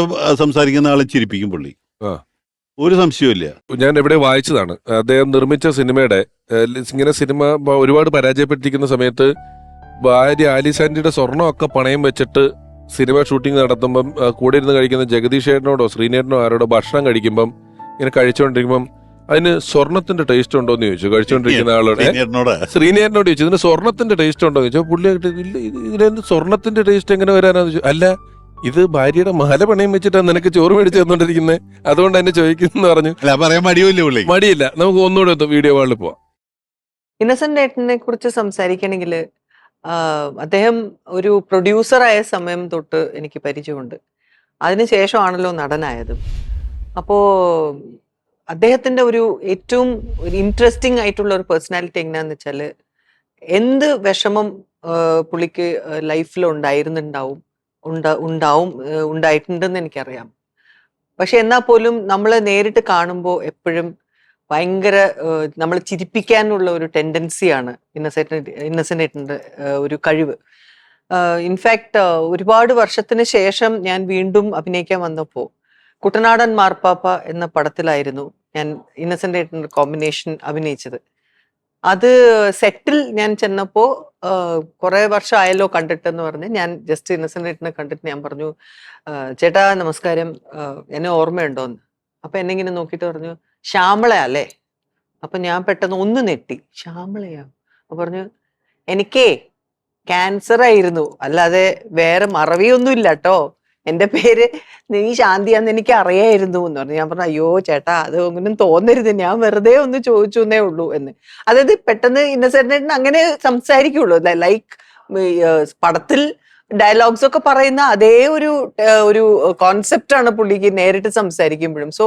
സംസാരിക്കുന്ന ആളെ ചിരിപ്പിക്കും പുള്ളി, ഒരു സംശയമില്ല. ഞാൻ എവിടെ വായിച്ചതാണ്, അദ്ദേഹം നിർമ്മിച്ച സിനിമയുടെ ഇങ്ങനെ സിനിമ ഒരുപാട് പരാജയപ്പെട്ടിരിക്കുന്ന സമയത്ത് ഭാര്യ ആലിസാൻഡിയുടെ സ്വർണ്ണമൊക്കെ പണയം വെച്ചിട്ട് സിനിമ ഷൂട്ടിംഗ് നടത്തുമ്പം കൂടെ ഇരുന്ന് കഴിക്കുന്ന ജഗദീഷ് ചേട്ടനോടോ ശ്രീനേട്ടനോ ആരോടോ ഭക്ഷണം കഴിക്കുമ്പം ഇങ്ങനെ കഴിച്ചുകൊണ്ടിരിക്കുമ്പം അതിന് സ്വർണത്തിന്റെ ടേസ്റ്റ് ഉണ്ടോ എന്ന് ചോദിച്ചു. കഴിച്ചുകൊണ്ടിരിക്കുന്ന ആളോട് ശ്രീനേട്ടനോട് ചോദിച്ചു, ഇതിന് സ്വർണത്തിന്റെ ടേസ്റ്റ് ഉണ്ടോ എന്ന് ചോദിച്ചു. പുള്ളി ഇതിന് സ്വർണത്തിന്റെ ടേസ്റ്റ് എങ്ങനെ വരാനാന്ന് ചോദിച്ചു. അല്ല, ഇത് ഭാര്യയുടെ മാല പണയം വെച്ചിട്ടാണ് നിനക്ക് ചോറ് മേടിച്ച് തന്നോണ്ടിരിക്കുന്നത്, അതുകൊണ്ട് എന്നെ ചോദിക്കുന്നു പറഞ്ഞു. പറയാൻ മടിയില്ല. നമുക്ക് ഒന്നുകൂടെ വീഡിയോ വാളിൽ പോവാം. ഇന്നസെന്റ് ഏട്ടനെ കുറിച്ച് സംസാരിക്കണമെങ്കിൽ അദ്ദേഹം ഒരു പ്രൊഡ്യൂസറായ സമയം തൊട്ട് എനിക്ക് പരിചയമുണ്ട്. അതിനുശേഷമാണല്ലോ നടനായത്. അപ്പോൾ അദ്ദേഹത്തിൻ്റെ ഒരു ഏറ്റവും ഒരു ഇൻട്രസ്റ്റിംഗ് ആയിട്ടുള്ള ഒരു പേഴ്സണാലിറ്റി എങ്ങനെയാന്ന് വെച്ചാൽ, എന്ത് വിഷമം പുള്ളിക്ക് ലൈഫിൽ ഉണ്ടായിരുന്നുണ്ടാവും, ഉണ്ടായിട്ടുണ്ടെന്ന് എനിക്കറിയാം. പക്ഷെ എന്നാൽ പോലും നമ്മൾ നേരിട്ട് കാണുമ്പോൾ എപ്പോഴും ഭയങ്കര നമ്മൾ ചിരിപ്പിക്കാനുള്ള ഒരു ടെൻഡൻസിയാണ് ഇന്നസെന്റിന്റെ ഒരു കഴിവ്. ഇൻഫാക്ട് ഒരുപാട് വർഷത്തിന് ശേഷം ഞാൻ വീണ്ടും അഭിനയിക്കാൻ വന്നപ്പോൾ കുട്ടനാടൻ മാർപ്പാപ്പ എന്ന പടത്തിലായിരുന്നു ഞാൻ ഇന്നസെന്റ് കോമ്പിനേഷൻ അഭിനയിച്ചത്. അത് സെറ്റിൽ ഞാൻ ചെന്നപ്പോൾ കുറെ വർഷം ആയല്ലോ കണ്ടിട്ടെന്ന് പറഞ്ഞ് ഞാൻ ജസ്റ്റ് ഇന്നസെന്റിനെ കണ്ടിട്ട് ഞാൻ പറഞ്ഞു, ചേട്ടാ നമസ്കാരം, എന്നെ ഓർമ്മയുണ്ടോന്ന്. അപ്പൊ എന്നെ ഇങ്ങനെ നോക്കിയിട്ട് പറഞ്ഞു, ശ്യാമള അല്ലേ? അപ്പൊ ഞാൻ പെട്ടെന്ന് ഒന്ന് നെട്ടി, ശ്യാമളയാ? അപ്പൊ പറഞ്ഞു, എനിക്കേ ക്യാൻസർ ആയിരുന്നു, അല്ലാതെ വേറെ മറവിയൊന്നും ഇല്ല കേട്ടോ, എന്റെ പേര് നീ ശാന്തിയാന്ന് എനിക്ക് അറിയായിരുന്നു എന്ന് പറഞ്ഞു. ഞാൻ പറഞ്ഞു, അയ്യോ ചേട്ടാ അത് ഒന്നും തോന്നരുത്, ഞാൻ വെറുതെ ഒന്ന് ചോദിച്ചു എന്നേ ഉള്ളൂ എന്ന്. അതായത് പെട്ടെന്ന് ഇന്നസെന്റിന് അങ്ങനെ സംസാരിക്കുള്ളൂ, ലൈക്ക് പടത്തിൽ ഡയലോഗ്സ് ഒക്കെ പറയുന്ന അതേ ഒരു കോൺസെപ്റ്റ് ആണ് പുള്ളിക്ക് നേരിട്ട് സംസാരിക്കുമ്പോഴും. സോ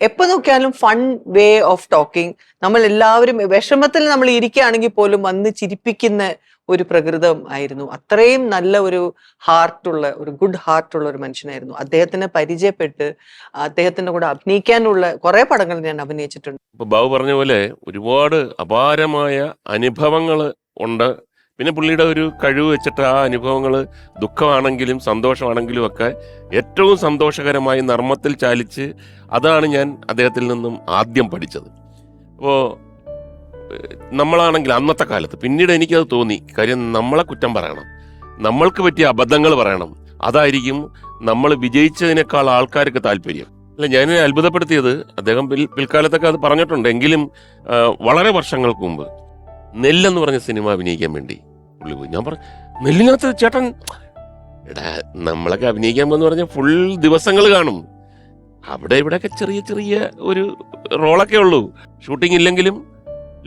എപ്പോ നോക്കിയാലും ഫൺ വേ ഓഫ് ടോക്കിംഗ്. നമ്മൾ എല്ലാവരും വിഷമത്തിൽ നമ്മൾ ഇരിക്കുകയാണെങ്കിൽ പോലും വന്ന് ചിരിപ്പിക്കുന്ന ഒരു പ്രകൃതം ആയിരുന്നു. അത്രയും നല്ല ഒരു ഗുഡ് ഹാർട്ടുള്ള ഒരു മനുഷ്യനായിരുന്നു. അദ്ദേഹത്തിനെ പരിചയപ്പെട്ട് അദ്ദേഹത്തിന്റെ കൂടെ അഭിനയിക്കാനുള്ള കുറെ പടങ്ങൾ ഞാൻ അഭിനയിച്ചിട്ടുണ്ട്. ഇപ്പൊ ബാബു പറഞ്ഞ പോലെ ഒരുപാട് അപാരമായ അനുഭവങ്ങൾ ഉണ്ട്. പിന്നെ പുള്ളിയുടെ ഒരു കഴിവ് വെച്ചിട്ട് ആ അനുഭവങ്ങൾ ദുഃഖമാണെങ്കിലും സന്തോഷമാണെങ്കിലും ഒക്കെ ഏറ്റവും സന്തോഷകരമായി നർമ്മത്തിൽ ചാലിച്ച്, അതാണ് ഞാൻ അദ്ദേഹത്തിൽ നിന്നും ആദ്യം പഠിച്ചത്. അപ്പോൾ നമ്മളാണെങ്കിൽ അന്നത്തെ കാലത്ത്, പിന്നീട് എനിക്കത് തോന്നി, കാര്യം നമ്മളെ കുറ്റം പറയണം, നമ്മൾക്ക് പറ്റിയ അബദ്ധങ്ങൾ പറയണം, അതായിരിക്കും നമ്മൾ വിജയിച്ചതിനേക്കാൾ ആൾക്കാർക്ക് താല്പര്യം. അല്ല, ഞാൻ അത്ഭുതപ്പെടുത്തിയത് അദ്ദേഹം പിൽക്കാലത്തൊക്കെ അത് പറഞ്ഞിട്ടുണ്ട്, എങ്കിലും വളരെ വർഷങ്ങൾക്ക് മുമ്പ് നെല്ലെന്ന് പറഞ്ഞ സിനിമ അഭിനയിക്കാൻ വേണ്ടി പുള്ളി പോയി. ഞാൻ പറഞ്ഞു, നെല്ലിനകത്ത് ചേട്ടൻ, എടാ നമ്മളൊക്കെ അഭിനയിക്കാൻ പോന്ന് പറഞ്ഞാൽ ഫുൾ ദിവസങ്ങൾ കാണും, അവിടെ ഇവിടെയൊക്കെ ചെറിയ ചെറിയ ഒരു റോളൊക്കെ ഉള്ളൂ, ഷൂട്ടിംഗ് ഇല്ലെങ്കിലും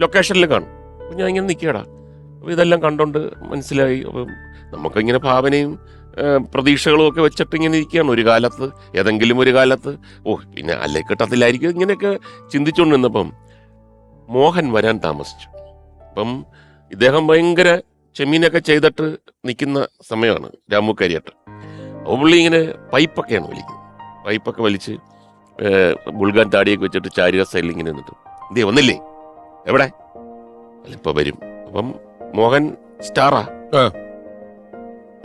ലൊക്കേഷനിൽ കാണും. അപ്പം ഞാൻ ഇങ്ങനെ നിൽക്കടാ. അപ്പോൾ ഇതെല്ലാം കണ്ടോണ്ട് മനസ്സിലായി. അപ്പം നമുക്കിങ്ങനെ ഭാവനയും പ്രതീക്ഷകളും ഒക്കെ വെച്ചിട്ട് ഇങ്ങനെ ഇരിക്കുകയാണ് ഒരു കാലത്ത്, ഏതെങ്കിലും ഒരു കാലത്ത്. പിന്നെ അല്ലേ കിട്ടത്തില്ലായിരിക്കും, ഇങ്ങനെയൊക്കെ ചിന്തിച്ചുകൊണ്ട് നിന്നപ്പം മോഹൻ വരാൻ താമസിച്ചു. അപ്പം ഇദ്ദേഹം ഭയങ്കര ചെമ്മീനൊക്കെ ചെയ്തിട്ട് നിൽക്കുന്ന സമയമാണ് രാമു കരിയേട്ടൻ. അപ്പോൾ പുള്ളി ഇങ്ങനെ പൈപ്പൊക്കെയാണ് വലിക്കുന്നത്, പൈപ്പൊക്കെ വലിച്ച് ബുൾഗാൻ താടിയൊക്കെ വെച്ചിട്ട് ചാരിക സൈഡിൽ ഇങ്ങനെ നിന്നിട്ട്, ഇതേ വന്നില്ലേ, എവിടെ, അല്ല ഇപ്പൊ വരും. അപ്പം മോഹൻ സ്റ്റാറാ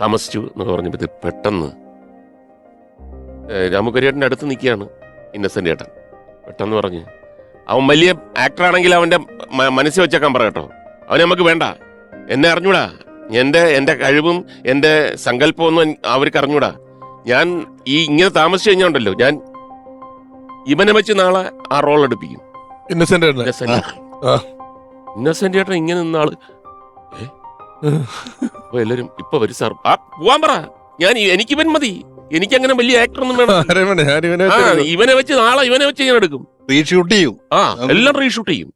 താമസിച്ചു എന്നൊക്കെ പറഞ്ഞപ്പോ പെട്ടെന്ന് രാമു കരിയേട്ടൻ്റെ അടുത്ത് നിൽക്കുകയാണ് ഇന്നസെന്റ് ഏട്ടൻ. പെട്ടെന്ന് പറഞ്ഞ്, അവൻ വലിയ ആക്ടറാണെങ്കിൽ അവൻ്റെ മനസ്സിൽ വെച്ചേക്കാൻ പറയട്ടോ, അവനെ നമുക്ക് വേണ്ട, എന്നെ അറിഞ്ഞൂടാ, എൻ്റെ കഴിവും എൻ്റെ സങ്കല്പമൊന്നും അവർക്ക് അറിഞ്ഞൂടാ, ഞാൻ ഇങ്ങനെ താമസിച്ചു കഴിഞ്ഞുണ്ടല്ലോ, ഞാൻ ഇവനെ വെച്ച് നാളെ ആ റോൾ എടുപ്പിക്കും. ഇന്നസെന്റ് ഏട്ടൻ ഇങ്ങനെ നിന്നാള് അപ്പൊ എല്ലാരും ഇപ്പൊ വരും സാർ, പോവാൻ പറ, എനിക്കിവൻ മതി, എനിക്കങ്ങനെ വലിയ ആക്ടർ ഒന്നും വേണം, ഇവനെ വെച്ച് നാളെ ഇവനെ വെച്ച് ഇങ്ങനെ എടുക്കും, റീഷൂട്ട് ചെയ്യും, എല്ലാം റീഷൂട്ട് ചെയ്യും.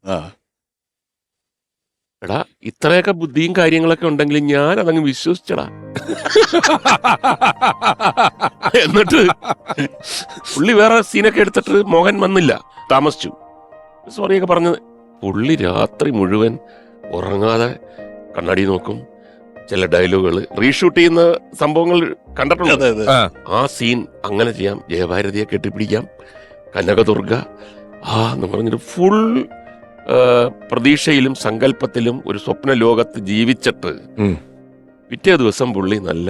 എടാ ഇത്രയൊക്കെ ബുദ്ധിയും കാര്യങ്ങളൊക്കെ ഉണ്ടെങ്കിലും ഞാൻ അതങ്ങ് വിശ്വസിച്ചടാ. എന്നിട്ട് പുള്ളി വേറെ സീനൊക്കെ എടുത്തിട്ട് മോഹൻ വന്നില്ല, താമസിച്ചു, സോറിയൊക്കെ പറഞ്ഞത്. പുള്ളി രാത്രി മുഴുവൻ ഉറങ്ങാതെ കണ്ണാടി നോക്കും, ചില ഡയലോഗുകൾ റീഷൂട്ട് ചെയ്യുന്ന സംഭവങ്ങൾ കണ്ടിട്ടുണ്ട്. ആ സീൻ അങ്ങനെ ചെയ്യാം, ജയഭാരതിയെ കെട്ടിപ്പിടിക്കാം, കനകദുർഗ എന്ന് പറഞ്ഞിട്ട് ഫുൾ പ്രതീക്ഷയിലും സങ്കല്പത്തിലും ഒരു സ്വപ്ന ലോകത്ത് ജീവിച്ചിട്ട് പിറ്റേ ദിവസം പുള്ളി നല്ല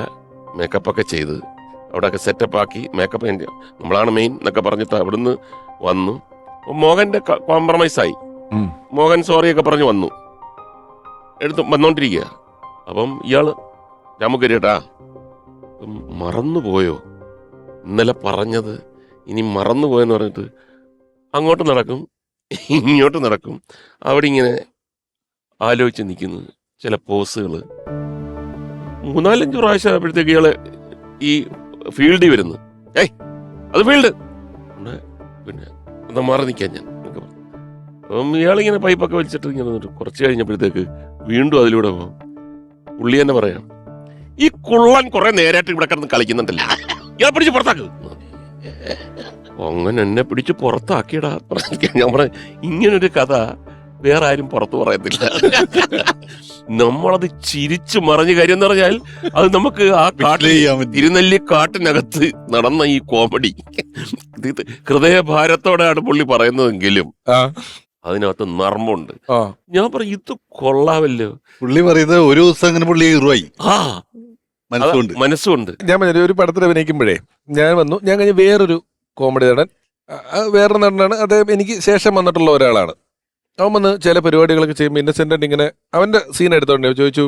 മേക്കപ്പൊക്കെ ചെയ്ത് അവിടെയൊക്കെ സെറ്റപ്പാക്കി, മേക്കപ്പ് നമ്മളാണ് മെയിൻ എന്നൊക്കെ പറഞ്ഞിട്ട് അവിടുന്ന് വന്നു. മോഹന്റെ കോംപ്രമൈസായി, മോഹൻ സോറിയൊക്കെ പറഞ്ഞു വന്നു, വന്നോണ്ടിരിക്കുക. അപ്പം ഇയാള് രാമുകരിയേട്ടാ മറന്നുപോയോ, ഇന്നലെ പറഞ്ഞത് ഇനി മറന്നുപോയെന്ന് പറഞ്ഞിട്ട് അങ്ങോട്ട് നടക്കും ഇങ്ങോട്ട് നടക്കും, അവിടെ ഇങ്ങനെ ആലോചിച്ച് നിൽക്കുന്നു ചില പോസുകൾ. 3-4 പ്രാവശ്യം ആയപ്പോഴത്തേക്ക് ഇയാള് ഈ ഫീൽഡിൽ വരുന്നു, അത് ഫീൽഡ്, പിന്നെ എന്താ മാറി നിൽക്കാൻ ഞാൻ. അപ്പം ഇയാളിങ്ങനെ പൈപ്പൊക്കെ വലിച്ചിട്ട് ഇങ്ങനെ നിന്നിട്ട് കുറച്ച് കഴിഞ്ഞപ്പോഴത്തേക്ക് വീണ്ടും അതിലൂടെ പോകും. പുള്ളി തന്നെ പറയാം, ഈ കുള്ളൻ കുറെ നേരായിട്ട് ഇവിടെ കിടന്ന് കളിക്കുന്നുണ്ടല്ലോ, ഇയാളെ പിടിച്ച് പുറത്താക്ക്. അങ്ങനെ എന്നെ പിടിച്ച് പുറത്താക്കിയടാ. ഞാൻ പറഞ്ഞ ഇങ്ങനൊരു കഥ വേറെ ആരും പുറത്തു പറയത്തില്ല. നമ്മളത് ചിരിച്ചു മറിഞ്ഞ കാര്യം എന്ന് പറഞ്ഞാൽ അത് നമുക്ക് ആ തിരുനെല്ലി കാട്ടിനകത്ത് നടന്ന ഈ കോമഡി ഹൃദയഭാരത്തോടെയാണ് പുള്ളി പറയുന്നതെങ്കിലും അതിനകത്ത് നർമ്മമുണ്ട്. ഞാൻ പറയും ഇത് കൊള്ളാമല്ലോ. പുള്ളി പറയുന്നത് ഒരു ദിവസം അങ്ങനെ പുള്ളി ഇറുവായി മനസ്സുകൊണ്ട്. ഞാൻ പറഞ്ഞ ഒരു പടത്തിൽ അഭിനയിക്കുമ്പോഴേ ഞാൻ വന്നു, ഞാൻ കഴിഞ്ഞ് വേറൊരു കോമഡി നടൻ, വേറൊരു നടനാണ്, അദ്ദേഹം എനിക്ക് ശേഷം വന്നിട്ടുള്ള ഒരാളാണ്. അവൻ വന്ന് ചില പരിപാടികളൊക്കെ ചെയ്യുമ്പോൾ ഇന്നസെന്റ് ഇങ്ങനെ അവന്റെ സീൻ എടുത്തോണ്ട് ചോദിച്ചു,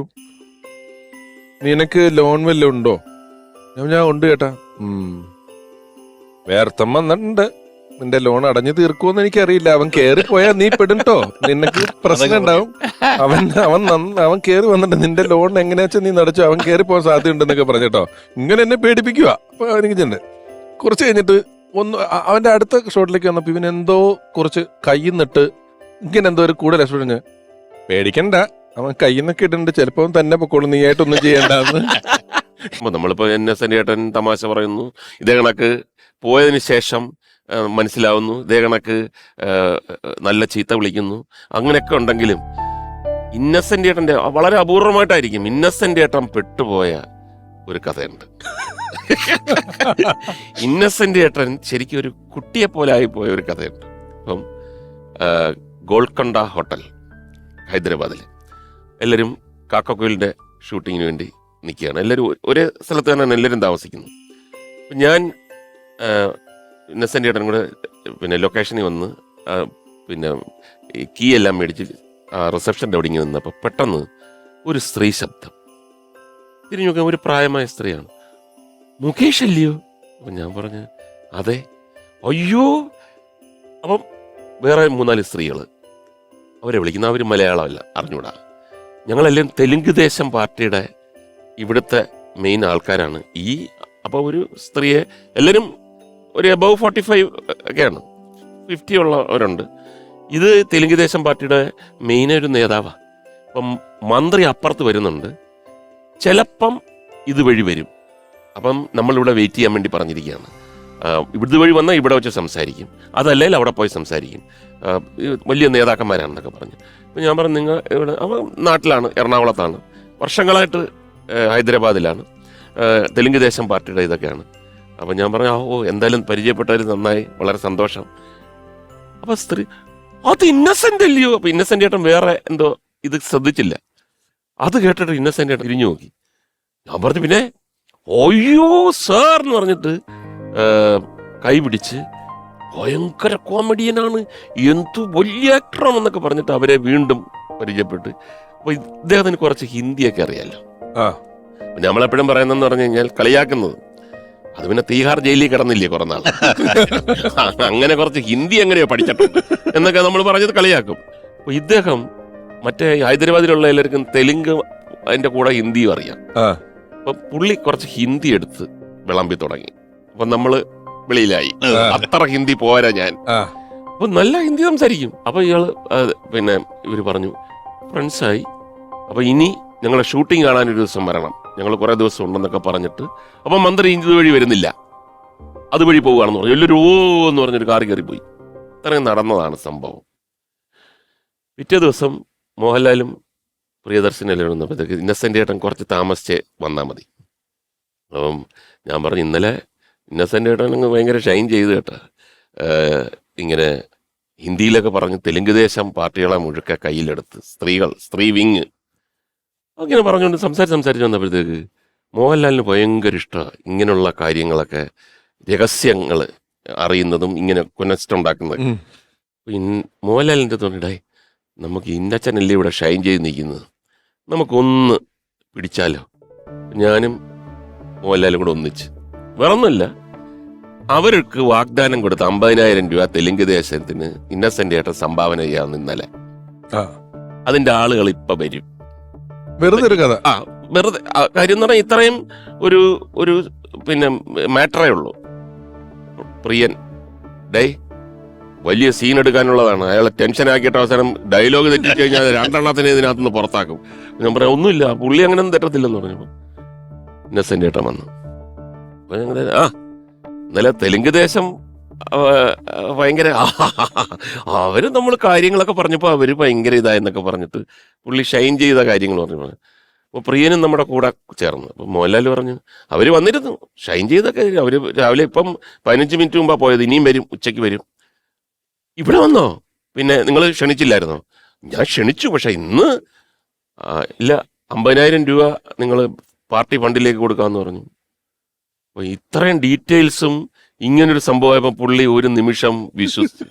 നിനക്ക് ലോൺ വല്ലതും ഉണ്ടോ? ഞാൻ ഉണ്ട് ചേട്ടാ. വേർത്തം വന്നിട്ടുണ്ട്, നിന്റെ ലോൺ അടഞ്ഞു തീർക്കുമെന്ന് എനിക്കറിയില്ല. അവൻ കേറി പോയാ നീ പെടുട്ടോ, നിനക്ക് പ്രശ്നം ഉണ്ടാവും. അവൻ കേറി വന്നിട്ട് നിന്റെ ലോൺ എങ്ങനെയാ വെച്ചാൽ നീ നടച്ചു, അവൻ കേറി പോകാൻ സാധ്യതയുണ്ടെന്നൊക്കെ പറഞ്ഞിട്ടോ. ഇങ്ങനെ എന്നെ പേടിപ്പിക്കുക. അപ്പൊ എനിക്ക് ചെന്ന് കുറച്ച് കഴിഞ്ഞിട്ട് അവന്റെ അടുത്ത ഷോട്ടിലേക്ക് വന്നപ്പോ ഇവനെന്തോ കുറച്ച് കയ്യിന്നിട്ട് ഇങ്ങനെ എന്തോ ഒരു കൂടുതൽ എക്സ്പെക്ട്. പേടിക്കണ്ട, അവൻ കയ്യിന്നൊക്കെ ഇടുന്നുണ്ട്, ചിലപ്പോ തന്നെ പൊക്കോളും, നീ ആയിട്ടൊന്നും ചെയ്യണ്ടെന്ന്. നമ്മളിപ്പോ ഇന്നസെന്റ് ഏട്ടൻ തമാശ പറയുന്നു, ഇതേ കണക്ക് പോയതിനു ശേഷം മനസ്സിലാവുന്നു, ഇതേ കണക്ക് നല്ല ചീത്ത വിളിക്കുന്നു, അങ്ങനെയൊക്കെ ഉണ്ടെങ്കിലും ഇന്നസെന്റ് ഏട്ടന്റെ വളരെ അപൂർവമായിട്ടായിരിക്കും ഇന്നസെന്റ് ഏട്ടൻ പെട്ടുപോയ ഒരു കഥയുണ്ട്. ഇന്നസെന്റ് ഏട്ടൻ ശരിക്കും ഒരു കുട്ടിയെ പോലെ ആയിപ്പോയ ഒരു കഥയുണ്ട്. അപ്പം ഗോൾക്കൊണ്ട ഹോട്ടൽ ഹൈദരാബാദിൽ എല്ലാവരും കാക്കക്കോയിലിന്റെ ഷൂട്ടിങ്ങിന് വേണ്ടി നിൽക്കുകയാണ്. എല്ലാവരും ഒരേ സ്ഥലത്ത് തന്നെയാണ് എല്ലാവരും താമസിക്കുന്നത്. ഞാൻ ഇന്നസെന്റ് ഏട്ടനും കൂടെ പിന്നെ ലൊക്കേഷനിൽ വന്ന് പിന്നെ ഈ കീ എല്ലാം മേടിച്ച് റിസപ്ഷൻ്റെ അവിടെ ഇങ്ങനെ നിന്നപ്പോൾ പെട്ടെന്ന് ഒരു സ്ത്രീ ശബ്ദം. തിരിഞ്ഞു നോക്കാൻ ഒരു പ്രായമായ സ്ത്രീയാണ്. മുകേഷ് അല്ലയോ? അപ്പം ഞാൻ പറഞ്ഞു അതെ. അയ്യോ. അപ്പം വേറെ 3-4 സ്ത്രീകൾ അവരെ വിളിക്കുന്ന, അവർ മലയാളമല്ല, അറിഞ്ഞൂടാ. ഞങ്ങളെല്ലാം തെലുങ്ക് ദേശം പാർട്ടിയുടെ ഇവിടുത്തെ മെയിൻ ആൾക്കാരാണ്. അപ്പോൾ ഒരു സ്ത്രീയെ എല്ലാവരും ഒരു എബവ് 45 ഒക്കെയാണ്, 50 ഉള്ളവരുണ്ട്. ഇത് തെലുങ്ക് ദേശം പാർട്ടിയുടെ മെയിൻ ഒരു നേതാവാണ്. അപ്പം മന്ത്രി അപ്പുറത്ത് വരുന്നുണ്ട്, ചിലപ്പം ഇതുവഴി വരും. അപ്പം നമ്മളിവിടെ വെയിറ്റ് ചെയ്യാൻ വേണ്ടി പറഞ്ഞിരിക്കുകയാണ്. ഇവിടുത്തെ വഴി വന്നാൽ ഇവിടെ വെച്ച് സംസാരിക്കും, അതല്ലെങ്കിൽ അവിടെ പോയി സംസാരിക്കും, വലിയ നേതാക്കന്മാരാണെന്നൊക്കെ പറഞ്ഞു. അപ്പം ഞാൻ പറഞ്ഞു നിങ്ങൾ ഇവിടെ, അവൻ നാട്ടിലാണ്, എറണാകുളത്താണ്, വർഷങ്ങളായിട്ട് ഹൈദരാബാദിലാണ്, തെലുങ്ക് ദേശം പാർട്ടിയുടെ ഇതൊക്കെയാണ്. അപ്പം ഞാൻ പറഞ്ഞു എന്തായാലും പരിചയപ്പെട്ടവർ നന്നായി, വളരെ സന്തോഷം. അപ്പം സ്ത്രീ അത് ഇന്നസെന്റ് അല്ലയോ? അപ്പം ഇന്നസെന്റ് ഏട്ടൻ വേറെ എന്തോ ഇത് ശ്രദ്ധിച്ചില്ല. അത് കേട്ടിട്ട് ഇന്നസെന്റ് ഏട്ടൻ തിരിഞ്ഞു നോക്കി. ഞാൻ പറഞ്ഞു പിന്നെ അയ്യോ സാർ എന്ന് പറഞ്ഞിട്ട് കൈ പിടിച്ച് ഭയങ്കര കോമഡിയനാണ്, എന്തു വലിയ ആക്ടറാണെന്നൊക്കെ പറഞ്ഞിട്ട് അവരെ വീണ്ടും പരിചയപ്പെട്ട്. അപ്പൊ ഇദ്ദേഹത്തിന് കുറച്ച് ഹിന്ദിയൊക്കെ അറിയാലോ. നമ്മളെപ്പോഴും പറയുന്നതെന്ന് പറഞ്ഞു കഴിഞ്ഞാൽ കളിയാക്കുന്നത്, അത് പിന്നെ തീഹാർ ജയിലിൽ കിടന്നില്ലേ കുറെ നാൾ, അങ്ങനെ കുറച്ച് ഹിന്ദി എങ്ങനെയോ പഠിച്ചിട്ടുണ്ട് എന്നൊക്കെ നമ്മൾ പറഞ്ഞത് കളിയാക്കും. അപ്പൊ ഇദ്ദേഹം മറ്റേ ഹൈദരാബാദിലുള്ള എല്ലാവർക്കും തെലുങ്ക് അതിന്റെ കൂടെ ഹിന്ദിയും അറിയാം. അപ്പൊ പുള്ളി കുറച്ച് ഹിന്ദി എടുത്ത് വിളമ്പി തുടങ്ങി. അപ്പൊ നമ്മള് വെളിയിലായി, അത്ര ഹിന്ദി പോരാ ഞാൻ. അപ്പൊ നല്ല ഹിന്ദി സംസാരിക്കും. അപ്പൊ ഇയാള് പിന്നെ ഇവര് പറഞ്ഞു ഫ്രണ്ട്സായി, അപ്പൊ ഇനി ഞങ്ങളെ ഷൂട്ടിംഗ് കാണാൻ ഒരു ദിവസം വരണം, ഞങ്ങൾ കുറെ ദിവസം ഉണ്ടെന്നൊക്കെ പറഞ്ഞിട്ട്. അപ്പൊ മന്ത്രി ഇതുവഴി വരുന്നില്ല, അതുവഴി പോവുകയാണെന്ന് പറഞ്ഞു. എല്ലാവരും ഓ എന്ന് പറഞ്ഞൊരു കാറി കയറി പോയി. ഇത്രയും നടന്നതാണ് സംഭവം. പിറ്റേ ദിവസം മോഹൻലാലും പ്രിയദർശനെല്ലാം വന്നപ്പോഴത്തേക്ക് ഇന്നസെന്റ് ഏട്ടൻ കുറച്ച് താമസിച്ച് വന്നാൽ മതി. അപ്പം ഞാൻ പറഞ്ഞു ഇന്നലെ ഇന്നസെന്റ് ഏട്ടൻ അങ്ങ് ഭയങ്കര ഷൈൻ ചെയ്ത് കേട്ടോ, ഇങ്ങനെ ഹിന്ദിയിലൊക്കെ പറഞ്ഞ് തെലുങ്ക് ദേശം പാർട്ടികളെ മുഴുക്കെ കയ്യിലെടുത്ത് സ്ത്രീ വിങ് അങ്ങനെ പറഞ്ഞുകൊണ്ട് സംസാരിച്ച് വന്നപ്പോഴത്തേക്ക് മോഹൻലാലിന് ഭയങ്കര ഇഷ്ടമാണ് ഇങ്ങനെയുള്ള കാര്യങ്ങളൊക്കെ, രഹസ്യങ്ങൾ അറിയുന്നതും ഇങ്ങനെ കുനസ്റ്റുണ്ടാക്കുന്നത്. മോഹൻലാലിൻ്റെ തോന്നിയിട്ടായി നമുക്ക് ഇന്നച്ചനല്ലേ ഇവിടെ ഷൈൻ ചെയ്ത് നിൽക്കുന്നത്, നമുക്കൊന്ന് പിടിച്ചാലോ. ഞാനും മോഹൻലാലും കൂടെ ഒന്നിച്ച്, വേറൊന്നുമില്ല, അവർക്ക് വാഗ്ദാനം കൊടുത്ത 50,000 രൂപ തെലുങ്ക് ദേശത്തിന് ഇന്നസെന്റ് ഏട്ടൻ സംഭാവന ചെയ്യാമെന്ന് ഇന്നലെ. അതിന്റെ ആളുകൾ ഇപ്പൊ വരും. വെറുതെ ഒരു കഥ. വെറുതെ കാര്യം എന്ന് പറഞ്ഞാൽ ഇത്രയും ഒരു പിന്നെ മാറ്ററേ ഉള്ളൂ. പ്രിയൻ ഡേ വലിയ സീൻ എടുക്കാനുള്ളതാണ്, അയാളെ ടെൻഷൻ ആക്കിയിട്ട് അവസാനം ഡയലോഗ് തെറ്റിച്ച് കഴിഞ്ഞാൽ 2 ഇതിനകത്തുനിന്ന് പുറത്താക്കും. ഞാൻ പറയാം ഒന്നുമില്ല, പുള്ളി അങ്ങനെയൊന്നും തെറ്റത്തില്ലെന്ന് പറഞ്ഞപ്പോൾ ഇന്നസെന്റ് ഏട്ടൻ വന്നു. ഇന്നലെ തെലുങ്ക് ദേശം ഭയങ്കര അവര് നമ്മൾ കാര്യങ്ങളൊക്കെ പറഞ്ഞപ്പോൾ അവര് ഭയങ്കര ഇതായെന്നൊക്കെ പറഞ്ഞിട്ട് പുള്ളി ഷൈൻ ചെയ്ത കാര്യങ്ങൾ പറഞ്ഞു. അപ്പോൾ പ്രിയനും നമ്മുടെ കൂടെ ചേർന്ന്. അപ്പം മോഹൻലാൽ പറഞ്ഞു അവർ വന്നിരുന്നു, ഷൈൻ ചെയ്തൊക്കെ. അവർ രാവിലെ ഇപ്പം 15 മിനിറ്റ് മുമ്പാണ് പോയത്, ഇനിയും വരും, ഉച്ചയ്ക്ക് വരും. ഇവിടെ വന്നോ? പിന്നെ നിങ്ങൾ ക്ഷണിച്ചില്ലായിരുന്നോ? ഞാൻ ക്ഷണിച്ചു, പക്ഷെ ഇന്ന് ഇല്ല, 50,000 രൂപ നിങ്ങൾ പാർട്ടി ഫണ്ടിലേക്ക് കൊടുക്കാമെന്ന് പറഞ്ഞു. അപ്പോൾ ഇത്രയും ഡീറ്റെയിൽസും ഇങ്ങനൊരു സംഭവമായപ്പോൾ പുള്ളി ഒരു നിമിഷം വിശ്വസിച്ചു.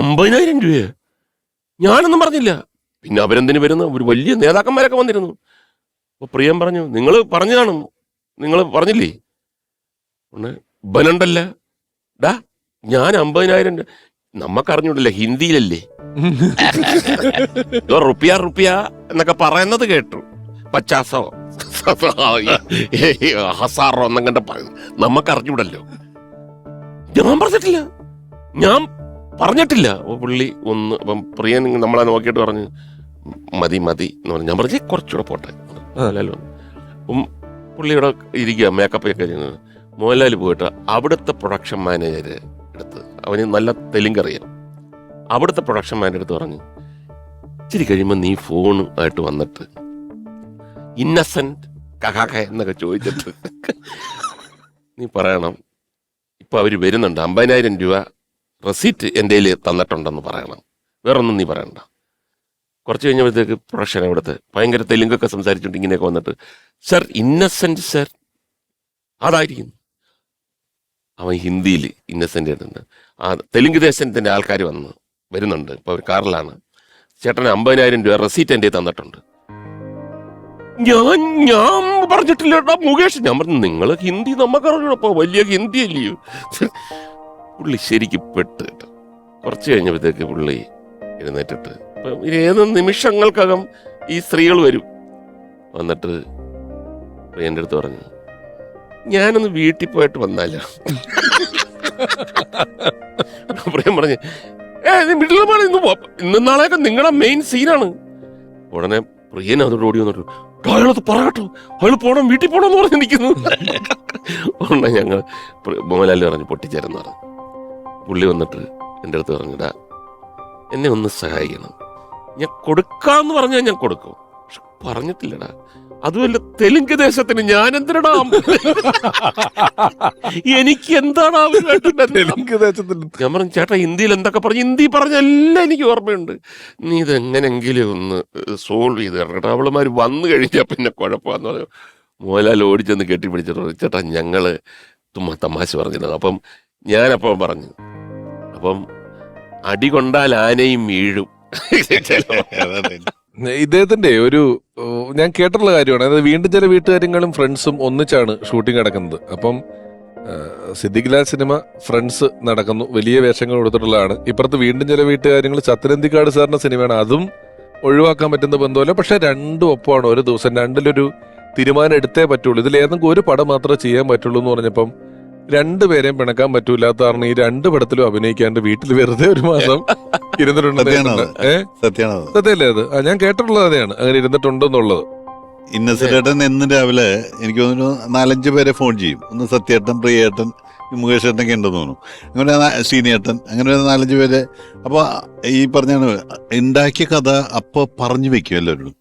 50,000 രൂപയോ? ഞാനൊന്നും പറഞ്ഞില്ല. പിന്നെ അവരെന്തിനു വരുന്നു? ഒരു വലിയ നേതാക്കന്മാരൊക്കെ വന്നിരുന്നു. അപ്പോൾ പ്രിയം പറഞ്ഞു, നിങ്ങൾ പറഞ്ഞു കാണും, നിങ്ങൾ പറഞ്ഞില്ലേ? ബനുണ്ടല്ല ഡാ, ഞാൻ 50,000 നമ്മക്കറിഞ്ഞൂടല്ലേ, ഹിന്ദിയിലല്ലേ റുപ്പിയ റുപ്പിയ എന്നൊക്കെ പറയുന്നത് കേട്ടു. 50 ഹസാറോ എന്നങ്ങണ്ട് പറയുന്നു, നമ്മക്കറിഞ്ഞൂടല്ലോ. ഞാൻ പറഞ്ഞിട്ടില്ല, ഞാൻ പറഞ്ഞിട്ടില്ല. അപ്പോൾ പുള്ളി ഒന്ന്, അപ്പം പ്രിയൻ നമ്മളെ നോക്കിയിട്ട് പറഞ്ഞു മതി മതി എന്ന് പറഞ്ഞു. ഞാൻ പറഞ്ഞു കുറച്ചുകൂടെ പോട്ടെ. മോഹൻലാൽ പുള്ളിയുടെ ഇരിക്കുക, മേക്കപ്പ് ഒക്കെ ചെയ്യുന്നത്. മോഹൻലാൽ പോയിട്ട് അവിടുത്തെ പ്രൊഡക്ഷൻ മാനേജർ എടുത്ത്, അവന് നല്ല തെലുങ്കറിയാം, അവിടുത്തെ പ്രൊഡക്ഷൻ മാനേജർ എടുത്ത് പറഞ്ഞു, ഇച്ചിരി കഴിയുമ്പോൾ നീ ഫോൺ ആയിട്ട് വന്നിട്ട് ഇന്നസെന്റ് കഹാക എന്നൊക്കെ ചോദിച്ചിട്ട് നീ പറയണം, ഇപ്പം അവർ വരുന്നുണ്ട്, 50,000 രൂപ റെസീറ്റ് എൻ്റെ കയ്യിൽ തന്നിട്ടുണ്ടെന്ന് പറയണം, വേറൊന്നും നീ പറയണ്ട. കുറച്ച് കഴിഞ്ഞപ്പോഴത്തേക്ക് പ്രൊഡക്ഷൻ അവിടുത്തെ ഭയങ്കര തെലുങ്കൊക്കെ സംസാരിച്ചുകൊണ്ട് ഇങ്ങനെയൊക്കെ വന്നിട്ട്, സർ ഇന്നസെന്റ് സർ, അതായിരിക്കും. അവൻ ഹിന്ദിയിൽ ഇന്നസെന്റ് ആയിട്ടുണ്ട്. ആ തെലുങ്ക് ദേശത്തിൻ്റെ ആൾക്കാർ വരുന്നുണ്ട്, ഇപ്പോൾ അവർ കാറിലാണ്. ചേട്ടന് 50,000 രൂപ റെസീറ്റ് എൻ്റെ തന്നിട്ടുണ്ട്. ഞാൻ പറഞ്ഞിട്ടില്ല മുകേഷ്. ഞാൻ പറഞ്ഞു നിങ്ങൾ ഹിന്ദി നമുക്കറിഞ്ഞപ്പോ, വലിയ ഹിന്ദി അല്ലയോ. പുള്ളി ശരിക്കും പെട്ട് കേട്ടോ. കുറച്ച് കഴിഞ്ഞപ്പോഴത്തേക്ക് പുള്ളി എഴുന്നേറ്റിട്ട്, ഏത് നിമിഷങ്ങൾക്കകം ഈ സ്ത്രീകൾ വരും. വന്നിട്ട് എൻ്റെ അടുത്ത് പറഞ്ഞു, ഞാനൊന്ന് വീട്ടിൽ പോയിട്ട് വന്നാലോ. പ്രിയം പറഞ്ഞു, വീട്ടിൽ ഇന്ന് നാളെയൊക്കെ നിങ്ങളുടെ മെയിൻ സീനാണ്. ഉടനെ പ്രിയൻ അതോട് ഓടി വന്നിട്ട്, അയാളത് പറയട്ടോ, അയാൾ പോണം, വീട്ടിൽ പോണം എന്ന് പറഞ്ഞ് നിൽക്കുന്നു. ഉടനെ ഞങ്ങൾ മോഹൻലാൽ പറഞ്ഞു പൊട്ടിച്ചേരെന്ന് പറഞ്ഞു. പുള്ളി വന്നിട്ട് എൻ്റെ അടുത്ത് പറഞ്ഞിടാ, എന്നെ ഒന്ന് സഹായിക്കണം, ഞാൻ കൊടുക്കാന്ന് പറഞ്ഞാൽ ഞാൻ കൊടുക്കും, പക്ഷെ പറഞ്ഞിട്ടില്ലടാ. അതുമല്ല തെലുങ്ക് ദേശത്തിന് ഞാൻ എന്തിനടാ, എനിക്ക് എന്താണ് തെലുങ്ക് ദേശത്തിന്. ഞാൻ പറഞ്ഞു ചേട്ടാ ഹിന്ദിയിൽ എന്തൊക്കെ പറഞ്ഞു, ഹിന്ദി പറഞ്ഞെല്ലാം എനിക്ക് ഓർമ്മയുണ്ട്, നീ ഇതെങ്ങനെങ്കിലും ഒന്ന് സോൾവ് ചെയ്ത് കേട്ടോ, അവളുമാർ വന്നു കഴിഞ്ഞാൽ പിന്നെ കുഴപ്പമാന്ന് പറഞ്ഞു. മോഹൻലാൽ ഓടിച്ചെന്ന് കെട്ടിപ്പിടിച്ചിട്ട് പറഞ്ഞു, ചേട്ടാ ഞങ്ങള് തമാശ പറഞ്ഞില്ല. അപ്പം ഞാനപ്പം പറഞ്ഞു, അപ്പം അടി കൊണ്ടാൽ ആനയും വീഴും. ഇദ്ദേഹത്തിന്റെ ഒരു ഞാൻ കേട്ടിട്ടുള്ള കാര്യമാണ്. അതായത് വീണ്ടും ചില വീട്ടുകാര്യങ്ങളും ഫ്രണ്ട്സും ഒന്നിച്ചാണ് ഷൂട്ടിംഗ് നടക്കുന്നത്. അപ്പം സിദ്ദിഖ് ലാൽ സിനിമ ഫ്രണ്ട്സ് നടക്കുന്നു, വലിയ വേഷങ്ങൾ കൊടുത്തിട്ടുള്ളതാണ്. ഇപ്പുറത്ത് വീണ്ടും ചില വീട്ടുകാര്യങ്ങൾ സത്യനന്ദിക്കാട് സാറിന്റെ സിനിമയാണ്, അതും ഒഴിവാക്കാൻ പറ്റുന്ന ബന്ധമല്ല. പക്ഷെ രണ്ടും ഒപ്പമാണ്, ഒരു ദിവസം രണ്ടിലൊരു തീരുമാനം എടുത്തേ പറ്റുള്ളൂ. ഇതിൽ ഏതെങ്കിലും ഒരു പടം മാത്രമേ ചെയ്യാൻ പറ്റുള്ളൂ എന്ന് പറഞ്ഞപ്പം രണ്ടുപേരെയും പിണക്കാൻ പറ്റൂലാത്ത കാരണം ഈ 2 പടത്തിലും അഭിനയിക്കാണ്ട് വീട്ടിൽ വെറുതെ ഒരു മാസം ഇരുന്നിട്ടുണ്ട്. സത്യമല്ലേ അത്? ഞാൻ കേട്ടിട്ടുള്ളത് അതെയാണ്, അങ്ങനെ ഇരുന്നിട്ടുണ്ടെന്നുള്ളത്. ഇന്നസെന്റേട്ടൻ എന്ന് രാവിലെ എനിക്ക് തോന്നുന്നു 4-5 പേരെ ഫോൺ ചെയ്യും. ഒന്ന് സത്യേട്ടൻ, പ്രിയേട്ടൻ, മുകേഷ് ഏട്ടനൊക്കെ ഉണ്ടെന്ന് തോന്നുന്നു. അങ്ങനെ ശ്രീനിയേട്ടൻ, അങ്ങനെ 4-5 പേര്. അപ്പോൾ ഈ പറഞ്ഞാണ് ഉണ്ടാക്കിയ കഥ അപ്പോൾ പറഞ്ഞു വെക്കും എല്ലാവരോടും.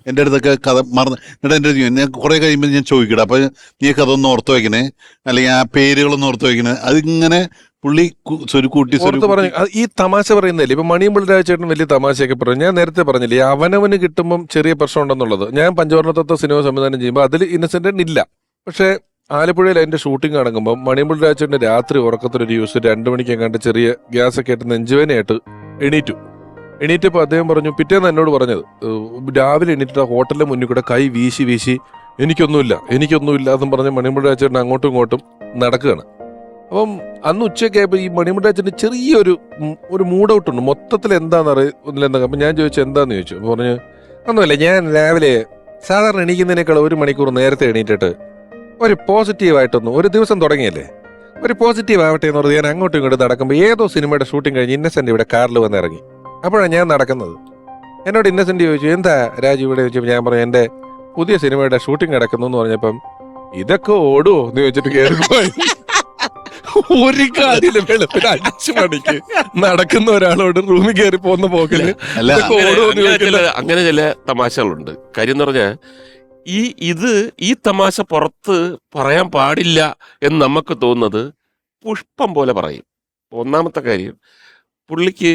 എൻ്റെ അടുത്തൊക്കെ കഥ മറന്ന് എന്നിട്ട് എൻ്റെ അടുത്ത് ഞാൻ കുറേ കഴിയുമ്പോൾ ഞാൻ ചോദിക്കട്ടെ, അപ്പോൾ നീ കഥ ഒന്ന് ഓർത്ത് വയ്ക്കണേ, അല്ലെങ്കിൽ ആ പേരുകളൊന്ന് ഓർത്ത് വയ്ക്കണേ. അതിങ്ങനെ പുള്ളി കൂട്ടി പറഞ്ഞു. ഈ തമാശ പറയുന്നില്ലേ, ഇപ്പൊ മണിയമ്പിള്ള രാജേട്ടൻ വലിയ തമാശയൊക്കെ പറഞ്ഞു. ഞാൻ നേരത്തെ പറഞ്ഞില്ലേ, അവനവന് കിട്ടുമ്പം ചെറിയ പ്രശ്നം ഉണ്ടെന്നുള്ളത്. ഞാൻ പഞ്ചവർണ്ണത്തത്വ സിനിമ സംവിധാനം ചെയ്യുമ്പോൾ അതിൽ ഇന്നസെന്റ് ഇല്ല. പക്ഷെ ആലപ്പുഴയിൽ അതിന്റെ ഷൂട്ടിംഗ് നടക്കുമ്പോൾ മണിയമ്പിള്ള രാജേട്ടന്റെ രാത്രി ഉറക്കത്തിലൊരു യൂസ് 2 മണിക്ക് എങ്ങാണ്ട് ചെറിയ ഗ്യാസ് ഒക്കെ ആയിട്ട് നെഞ്ചുവേനയായിട്ട് എണീറ്റപ്പോൾ അദ്ദേഹം പറഞ്ഞു, പിറ്റേന്ന് എന്നോട് പറഞ്ഞത്, രാവിലെ എണീറ്റിട്ട് ആ ഹോട്ടലിന്റെ മുന്നിൽ കൂടെ കൈ വീശി എനിക്കൊന്നുമില്ല എന്നും പറഞ്ഞ് മണിയമ്പിള്ള രാജേട്ടൻ അങ്ങോട്ടും ഇങ്ങോട്ടും നടക്കുകയാണ്. അപ്പം അന്ന് ഉച്ചയൊക്കെ ആയപ്പോൾ ഈ മണിയമ്പിള്ള രാജേട്ടന് ചെറിയൊരു മൂഡ് ഔട്ട് ഉണ്ട്. മൊത്തത്തിൽ എന്താണെന്നറിയില്ല. അപ്പം ഞാൻ ചോദിച്ചു എന്താന്ന് ചോദിച്ചു. അപ്പോൾ പറഞ്ഞു, ഒന്നുമില്ല, ഞാൻ രാവിലെ സാധാരണ എണീക്കുന്നതിനേക്കാൾ 1 മണിക്കൂർ നേരത്തെ എണീറ്റിട്ട് ഒരു പോസിറ്റീവായിട്ടൊന്നും, ഒരു ദിവസം തുടങ്ങിയല്ലേ, ഒരു പോസിറ്റീവ് ആവട്ടെ എന്ന് പറഞ്ഞ് ഞാൻ അങ്ങോട്ടും ഇങ്ങോട്ടും നടക്കുമ്പോൾ ഏതോ സിനിമയുടെ ഷൂട്ടിംഗ് കഴിഞ്ഞ് ഇന്നസെന്റ് ഇവിടെ കാറിൽ വന്ന് ഇറങ്ങി. അപ്പോഴാണ് ഞാൻ നടക്കുന്നത്. എന്നോട് ഇന്നസെന്റ് ചോദിച്ചു, എന്താ രാജു ഇവിടെ ചോദിച്ചപ്പോൾ ഞാൻ പറഞ്ഞു, എൻ്റെ പുതിയ സിനിമയുടെ ഷൂട്ടിംഗ് നടക്കുന്നു എന്ന് പറഞ്ഞപ്പം, ഇതൊക്കെ ഓടുവോ എന്ന് ചോദിച്ചിട്ട് കയറി പോയി. ഒരു കാര്യമില്ല, വെളുപ്പിന് 5 മണിക്ക് നടക്കുന്ന ഒരാളോട് റൂമിൽ കയറി പോകുന്ന പോക്കല് അല്ല, ഇതൊക്കെ ഓടുമോ എന്ന് ചോദിക്കില്ല. അങ്ങനെ ചില തമാശകളുണ്ട്. കാര്യം എന്ന് പറഞ്ഞാൽ ഈ തമാശ പുറത്ത് പറയാൻ പാടില്ല എന്ന് നമുക്ക് തോന്നുന്നത് പുഷ്പം പോലെ പറയും. ഒന്നാമത്തെ കാര്യം, പുള്ളിക്ക്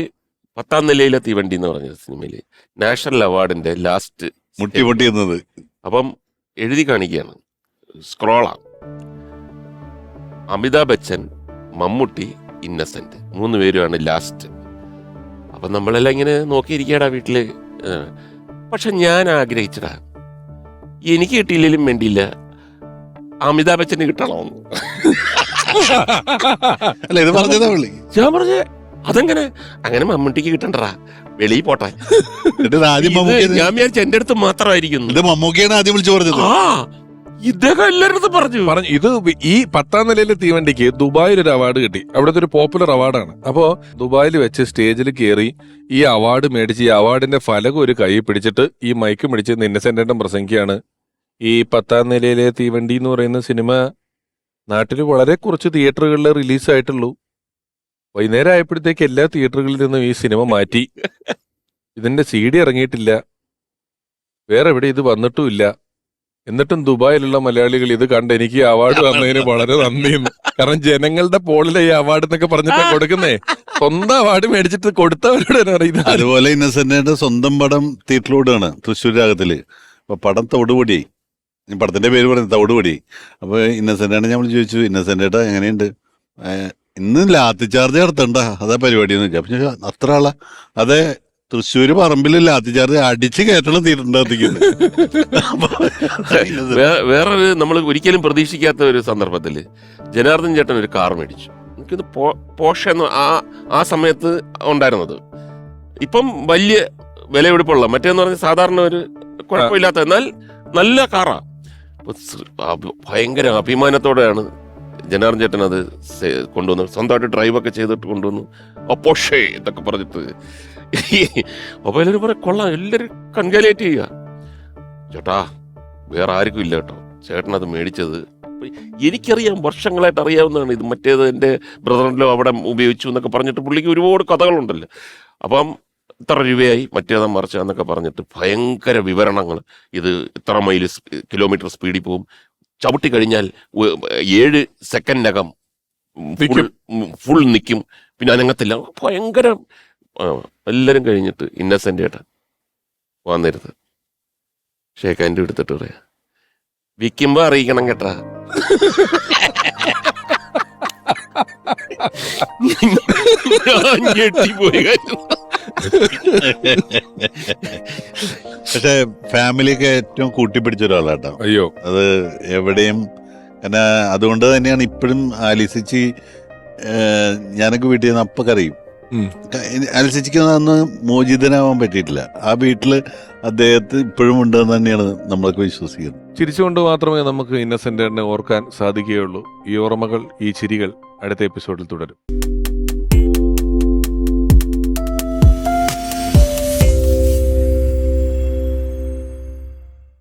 10ാം നിലയിലെ തീവണ്ടി എന്ന് പറഞ്ഞ സിനിമയിൽ നാഷണൽ അവാർഡിന്റെ ലാസ്റ്റ് മുട്ടി എന്നത് അപ്പം എഴുതി കാണിക്കുകയാണ്, സ്ക്രോളാ, അമിതാഭ് ബച്ചൻ, മമ്മൂട്ടി, ഇന്നസെന്റ് 3 പേരുമാണ് ലാസ്റ്റ്. അപ്പൊ നമ്മളെല്ലാം ഇങ്ങനെ നോക്കിയിരിക്കടാ വീട്ടില്. പക്ഷെ ഞാൻ ആഗ്രഹിച്ചടാ, എനിക്ക് കിട്ടിയില്ലെങ്കിലും വേണ്ടിയില്ല, അമിതാഭ് ബച്ചന് കിട്ടണമെന്ന്. അല്ല, ഇത് പറഞ്ഞതാ പുള്ളി. ഞാൻ പറഞ്ഞേ അതെങ്ങനെ, അങ്ങനെ മമ്മൂട്ടിക്ക് കിട്ടണ്ടടാ, വെളിയിൽ പോട്ടെ. എന്നിട്ട് ആദ്യം ഞാൻ വിചാരിച്ച എന്റെ അടുത്ത് മാത്രമായിരിക്കുന്നു. ഇത് മമ്മൂക്കയാണ് ആദ്യം വിളിച്ചു പറഞ്ഞത്. ആ ഇദ്ദേഹം എല്ലാവരും പറഞ്ഞു. ഇത് ഈ 10ാം നിലയിലെ തീവണ്ടിക്ക് ദുബായിൽ ഒരു അവാർഡ് കിട്ടി. അവിടുത്തെ ഒരു പോപ്പുലർ അവാർഡാണ്. അപ്പോ ദുബായിൽ വെച്ച് സ്റ്റേജിൽ കയറി ഈ അവാർഡ് മേടിച്ച് ഈ അവാർഡിന്റെ ഫലകം ഒരു കൈ പിടിച്ചിട്ട് ഈ മൈക്ക് പിടിച്ച് ഇന്നസെന്റേട്ടൻ പ്രസംഗിക്കുകയാണ്. ഈ 10ാം നിലയിലെ തീവണ്ടി എന്ന് പറയുന്ന സിനിമ നാട്ടിൽ വളരെ കുറച്ച് തിയേറ്ററുകളിൽ റിലീസായിട്ടുള്ളൂ. വൈകുന്നേരം ആയപ്പോഴത്തേക്ക് എല്ലാ തിയേറ്ററുകളിൽ നിന്നും ഈ സിനിമ മാറ്റി. ഇതിന്റെ CD ഇറങ്ങിയിട്ടില്ല, വേറെ എവിടെ ഇത് വന്നിട്ടുമില്ല. എന്നിട്ടും ദുബായിലുള്ള മലയാളികൾ ഇത് കണ്ട് എനിക്ക് ഈ അവാർഡ് തന്നതിന് വളരെ നന്ദിയെന്ന്. കാരണം ജനങ്ങളുടെ പോളിലെ ഈ അവാർഡ് എന്നൊക്കെ പറഞ്ഞിട്ടാ കൊടുക്കുന്നേ. സ്വന്തം അവാർഡ് മേടിച്ചിട്ട് കൊടുത്തവരോട് പറയുന്നത്. അതുപോലെ ഇന്നസെന്റിന്റെ സ്വന്തം പടം തിയേറ്ററിലൂടെയാണ് തൃശ്ശൂർ രാഗത്തില്. അപ്പൊ പടം തോടുപൊടിയായി. പടത്തിന്റെ പേര് പറയുന്നത് തോടുപൊടി. അപ്പൊ ഇന്നസെന്റാണ് ഞാൻ ചോദിച്ചു, ഇന്നസെന്റേട്ടാ എങ്ങനെയുണ്ട്, ഇന്ന് ലാത്തി ചാർജ് നടത്തണ്ട, അതാ പരിപാടി എന്ന് വെച്ചാൽ. അപ്പൊ ഞാൻ അത്ര ആളാ, അതെ തൃശ്ശൂര് പറമ്പിൽ ലാത്തി ചാർജ് അടിച്ച് കയറ്റണം തീരുണ്ടാത്തിക്കുന്നത്. വേറൊരു നമ്മൾ ഒരിക്കലും പ്രതീക്ഷിക്കാത്ത ഒരു സന്ദർഭത്തില് ജനാർദ്ദൻ ചേട്ടൻ ഒരു കാർ മേടിച്ചു. എനിക്കിത് പോഷ എന്ന് ആ സമയത്ത് ഉണ്ടായിരുന്നത്. ഇപ്പം വലിയ വിലപിടിപ്പുള്ള, മറ്റേന്ന് പറഞ്ഞാൽ സാധാരണ ഒരു കുഴപ്പമില്ലാത്ത എന്നാൽ നല്ല കാറാ. ഭയങ്കര അഭിമാനത്തോടെയാണ് ജനാർദ്ദൻ ചേട്ടൻ അത് കൊണ്ടുവന്നു. സ്വന്തമായിട്ട് ഡ്രൈവൊക്കെ ചെയ്തിട്ട് കൊണ്ടുവന്നു. പോഷേ എന്നൊക്കെ പറഞ്ഞിട്ട്. അപ്പൊ എല്ലാവരും പറയാം കൊള്ളാം, എല്ലാവരും കൺഗ്രാലേറ്റ് ചെയ്യുക. ചേട്ടാ വേറെ ആർക്കും ഇല്ല കേട്ടോ, ചേട്ടൻ അത് മേടിച്ചത് എനിക്കറിയാം, വർഷങ്ങളായിട്ട് അറിയാവുന്നതാണ്. ഇത് മറ്റേത് എൻ്റെ ബ്രദറിലോ അവിടെ ഉപയോഗിച്ചു എന്നൊക്കെ പറഞ്ഞിട്ട് പുള്ളിക്ക് ഒരുപാട് കഥകളുണ്ടല്ലോ. അപ്പം ഇത്ര രൂപയായി, മറ്റേതാ മറിച്ചാന്നൊക്കെ പറഞ്ഞിട്ട് ഭയങ്കര വിവരണങ്ങൾ. ഇത് ഇത്ര കിലോമീറ്റർ സ്പീഡിൽ പോകും, ചവിട്ടി കഴിഞ്ഞാൽ 7 സെക്കൻഡിനകം ഫുൾ നിൽക്കും, പിന്നെ അനങ്ങത്തില്ല. ഭയങ്കര എല്ലാരും കഴിഞ്ഞിട്ട് ഇന്നസെന്റ് ഏട്ടൻ വന്നിരുത് ഷേക്ക് ഹാൻഡ് എടുത്തിട്ട് പറയാ, വിൽക്കുമ്പോ അറിയിക്കണം കേട്ടാ. ഞെട്ടിപ്പോയി. പക്ഷെ ഫാമിലിയൊക്കെ ഏറ്റവും കൂട്ടിപ്പിടിച്ച ഒരാളാട്ടോ. അയ്യോ, അത് എവിടെയും. കാരണം അതുകൊണ്ട് തന്നെയാണ് ഇപ്പോഴും ആലിസിച്ചി, ഞാനൊക്കെ വീട്ടിൽ നിന്ന് അപ്പൊ കറിയും. ആലിസിച്ചിക്ക് അന്ന് മോചിതനാവാൻ പറ്റിയിട്ടില്ല. ആ വീട്ടില് അദ്ദേഹത്തെ ഇപ്പോഴും ഉണ്ടെന്ന് തന്നെയാണ് നമ്മളൊക്കെ വിശ്വസിക്കുന്നത്. ചിരിച്ചുകൊണ്ട് മാത്രമേ നമുക്ക് ഇന്നസെന്റിനെ ഓർക്കാൻ സാധിക്കുകയുള്ളൂ. ഈ ഓർമ്മകൾ, ഈ ചിരികൾ അടുത്ത എപ്പിസോഡിൽ തുടരും.